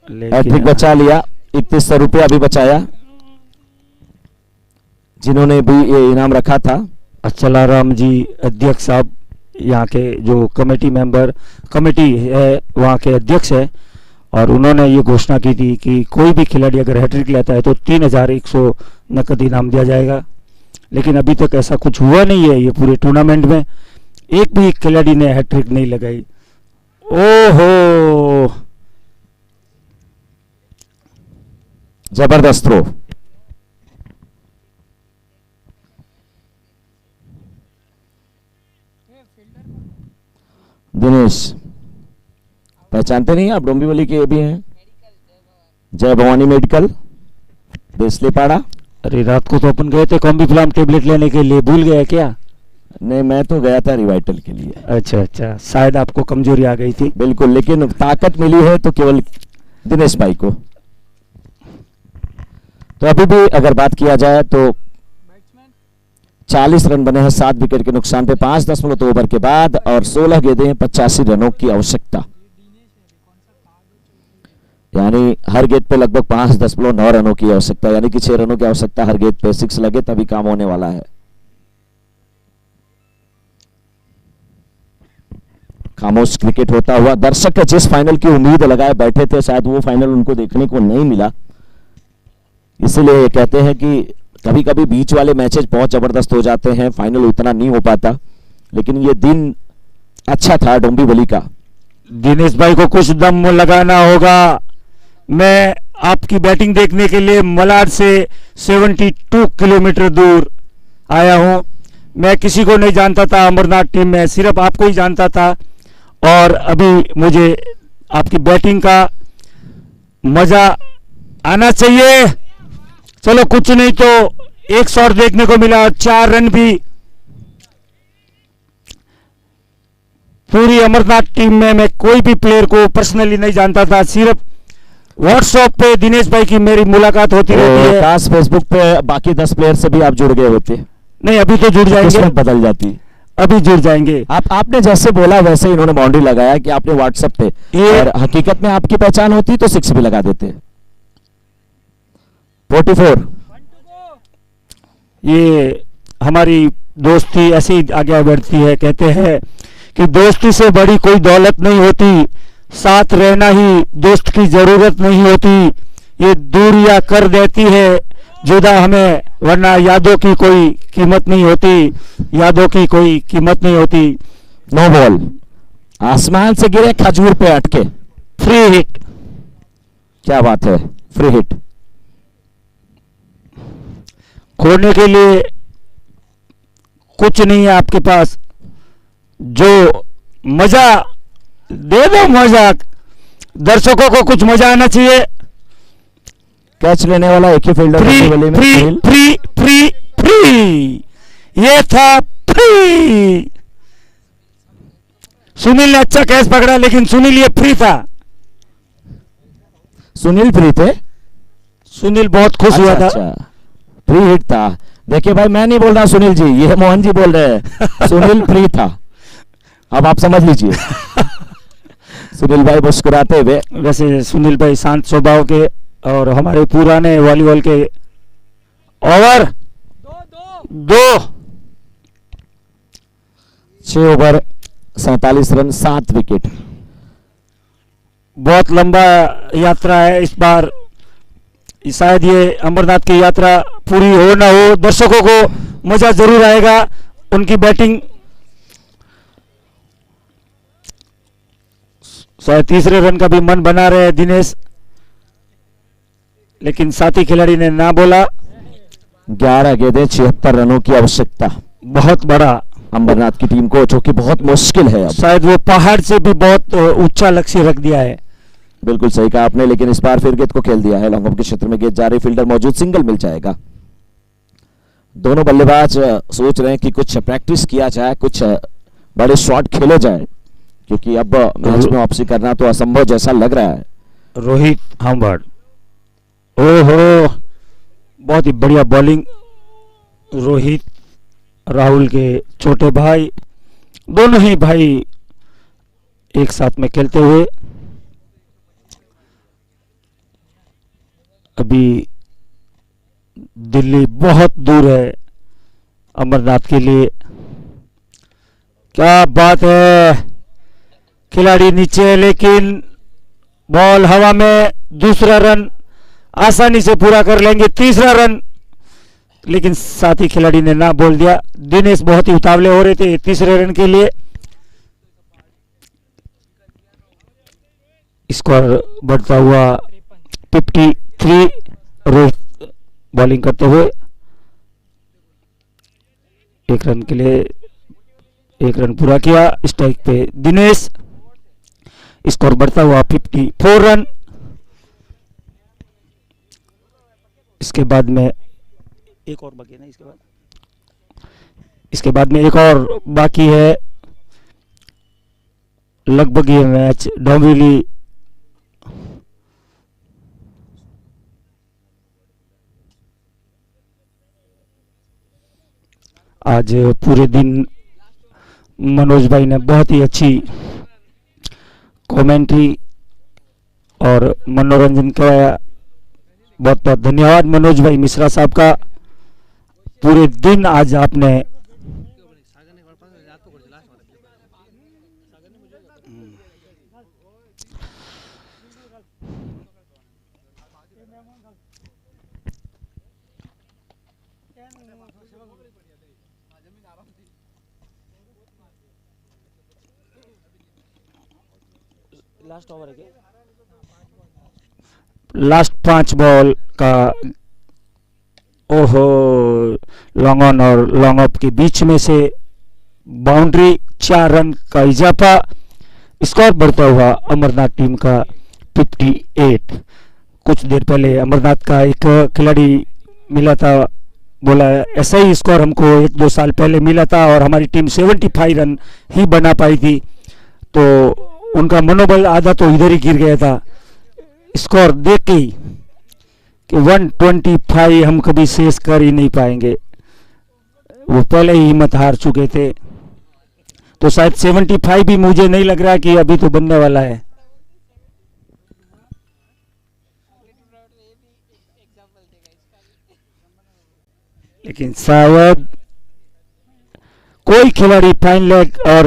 हैट्रिक बचा लिया, 3100 रुपया भी बचाया जिन्होंने भी ये इनाम रखा था। चलाराम जी अध्यक्ष साहब, यहाँ के जो कमेटी मेंबर, कमेटी है वहाँ के अध्यक्ष है, और उन्होंने ये घोषणा की थी कि कोई भी खिलाड़ी अगर हैट्रिक लेता है तो 3100 नकद इनाम दिया जाएगा। लेकिन अभी तक ऐसा कुछ हुआ नहीं है। ये पूरे टूर्नामेंट में एक भी खिलाड़ी ने हैट्रिक नहीं लगाई। ओहो, जबरदस्त थ्रो। दिनेश पहचानते नहीं आप, डोंबिवली के भी हैं, जय भवानी मेडिकल बेसलीपाड़ा। अरे रात को तो अपन गए थे कॉम्बीफ्लाम टेबलेट लेने के लिए, भूल गया क्या? नहीं, मैं तो गया था रिवाइटल के लिए। अच्छा अच्छा, शायद आपको कमजोरी आ गई थी। बिल्कुल, लेकिन ताकत मिली है तो केवल दिनेश भाई को। तो अभी भी अगर बात किया जाए तो 40 रन बने हैं 7 विकेट के नुकसान पे 5.2 ओवर के बाद, और 16 गेंदें 85 रनों की आवश्यकता। यानी हर गेंद पे लगभग 5.9 रनों की आवश्यकता, यानी कि 6 रनों की आवश्यकता हर गेंद पे। 6 लगे तभी काम होने वाला है। खामोश क्रिकेट होता हुआ, दर्शक जिस फाइनल की उम्मीद लगाए बैठे थे शायद वो फाइनल उनको देखने को नहीं मिला। इसलिए ये कहते हैं कि कभी कभी बीच वाले मैचेस बहुत जबरदस्त हो जाते हैं, फाइनल उतना नहीं हो पाता। लेकिन ये दिन अच्छा था डोंबिवली का। दिनेश भाई को कुछ दम लगाना होगा। मैं आपकी बैटिंग देखने के लिए मलाड से 72 किलोमीटर दूर आया हूं। मैं किसी को नहीं जानता था अमरनाथ टीम में, सिर्फ आपको ही जानता था। और अभी मुझे आपकी बैटिंग का मजा आना चाहिए। चलो कुछ नहीं तो एक शॉट देखने को मिला और 4 रन भी। पूरी अमरनाथ टीम में मैं कोई भी प्लेयर को पर्सनली नहीं जानता था, सिर्फ व्हाट्सएप पे दिनेश भाई की मेरी मुलाकात होती रहती है। खास फेसबुक पे बाकी 10 प्लेयर से भी आप जुड़ गए होते। नहीं, अभी तो जुड़ जाएंगे, किस्मत बदल जाती। अभी जुड़ जाएंगे। आपने जैसे बोला वैसे इन्होंने बाउंड्री लगाया कि आपने व्हाट्सएप पे, और हकीकत में आपकी पहचान होती तो 6 भी लगा देते। 44। ये हमारी दोस्ती ऐसे ही आगे बढ़ती है। कहते हैं कि दोस्ती से बड़ी कोई दौलत नहीं होती, साथ रहना ही दोस्त की जरूरत नहीं होती। ये दूरियां कर देती है जुदा हमें, वरना यादों की कोई कीमत नहीं होती, यादों की कोई कीमत नहीं होती। नो बॉल, आसमान से गिरे खजूर पे अटके, फ्री हिट। क्या बात है, फ्री हिट। खोने के लिए कुछ नहीं है आपके पास, जो मजा दे दो। मजा, दर्शकों को कुछ मजा आना चाहिए। कैच लेने वाला एक ही फील्डर फ्री में फ्री फ्री फ्री फ्री, ये था फ्री। सुनील ने अच्छा कैच पकड़ा, लेकिन सुनील ये फ्री था। सुनील फ्री थे। सुनील बहुत खुश हुआ था। अच्छा, फ्री हिट था। देखिए भाई, मैं नहीं बोल रहा सुनील जी, ये मोहन जी बोल रहे हैं। सुनील फ्री था, अब आप समझ लीजिए। सुनील भाई मुस्कुराते हुए। वैसे सुनील भाई शांत स्वभाव के और हमारे पुराने वॉलीबॉल के। Over 2 6 over 47 run 7 wicket. बहुत लंबा यात्रा है इस बार। शायद ये अमरनाथ की यात्रा पूरी हो ना हो, दर्शकों को मजा जरूर आएगा। उनकी बैटिंग शायद तीसरे रन का भी मन बना रहे दिनेश, लेकिन साथी खिलाड़ी ने ना बोला। 11 गेंदें 76 रनों की आवश्यकता, बहुत बड़ा अमरनाथ की टीम को, जो कि बहुत मुश्किल है। अब शायद वो पहाड़ से भी बहुत ऊंचा लक्ष्य रख दिया है। बिल्कुल सही कहा आपने, लेकिन इस बार फिर गेंद को खेल दिया है। लॉन्ग ऑफ के क्षेत्र में गेंद जा रही, फील्डर मौजूद, सिंगल मिल जाएगा। दोनों बल्लेबाज सोच रहे हैं कि कुछ प्रैक्टिस किया जाए, कुछ बड़े शॉट खेले जाए, क्योंकि अब मैच में वापसी करना तो असंभव जैसा लग रहा है। रोहित हाम्बर्ड, ओहो, बहुत ही बढ़िया बॉलिंग। रोहित राहुल के छोटे भाई, दोनों ही भाई एक साथ में खेलते हुए। अभी दिल्ली बहुत दूर है अमरनाथ के लिए। क्या बात है, खिलाड़ी नीचे है, लेकिन बॉल हवा में। दूसरा रन आसानी से पूरा कर लेंगे, तीसरा रन, लेकिन साथी खिलाड़ी ने ना बोल दिया। दिनेश बहुत ही उतावले हो रहे थे तीसरे रन के लिए। स्कोर बढ़ता हुआ 53। रोहित बॉलिंग करते हुए 1 रन के लिए 1 रन पूरा किया। स्ट्राइक पे दिनेश। स्कोर बढ़ता हुआ 54 रन। इसके बाद में एक और बाकी है ना, इसके बाद में एक और बाकी है। लगभग ये मैच डोंबिवली आज पूरे दिन मनोज भाई ने बहुत ही अच्छी कमेंट्री और मनोरंजन कराया। बहुत बहुत धन्यवाद मनोज भाई मिश्रा साहब का। पूरे दिन आज आपने लास्ट 5 बॉल का ओहो लॉन्ग ऑन और लॉन्ग ऑफ के बीच में से बाउंड्री, 4 रन का इजाफा, स्कोर बढ़ता हुआ अमरनाथ टीम का 58। कुछ देर पहले अमरनाथ का एक खिलाड़ी मिला था, बोला ऐसा ही स्कोर हमको 1-2 साल पहले मिला था और हमारी टीम 75 रन ही बना पाई थी, तो उनका मनोबल आधा तो इधर ही गिर गया था स्कोर देख के ही कि 125 हम कभी शेष कर ही नहीं पाएंगे। वो पहले ही हिम्मत हार चुके थे, तो शायद 75 भी मुझे नहीं लग रहा कि अभी तो बनने वाला है। लेकिन शायद कोई खिलाड़ी फाइन लेग और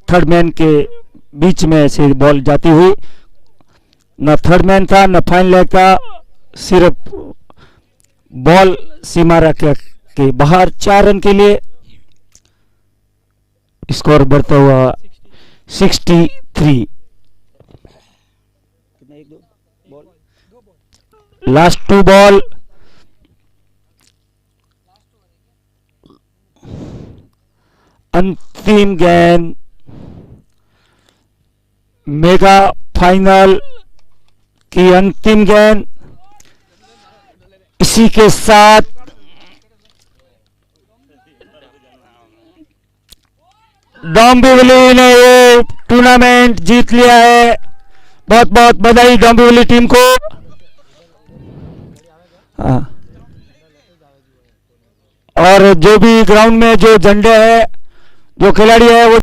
थर्ड मैन के बीच में से बॉल जाती हुई, न थर्ड मैन था न फाइन लेग था, सिर्फ बॉल सीमा रेखा के बाहर 4 रन के लिए स्कोर बढ़ता हुआ 63। लास्ट 2 बॉल, अंतिम गेंद, मेगा फाइनल की अंतिम गेंद। इसी के साथ डोंबिवली ने ये टूर्नामेंट जीत लिया है। बहुत बहुत बधाई डोंबिवली टीम को। और जो भी ग्राउंड में जो झंडे है, जो खिलाड़ी है वो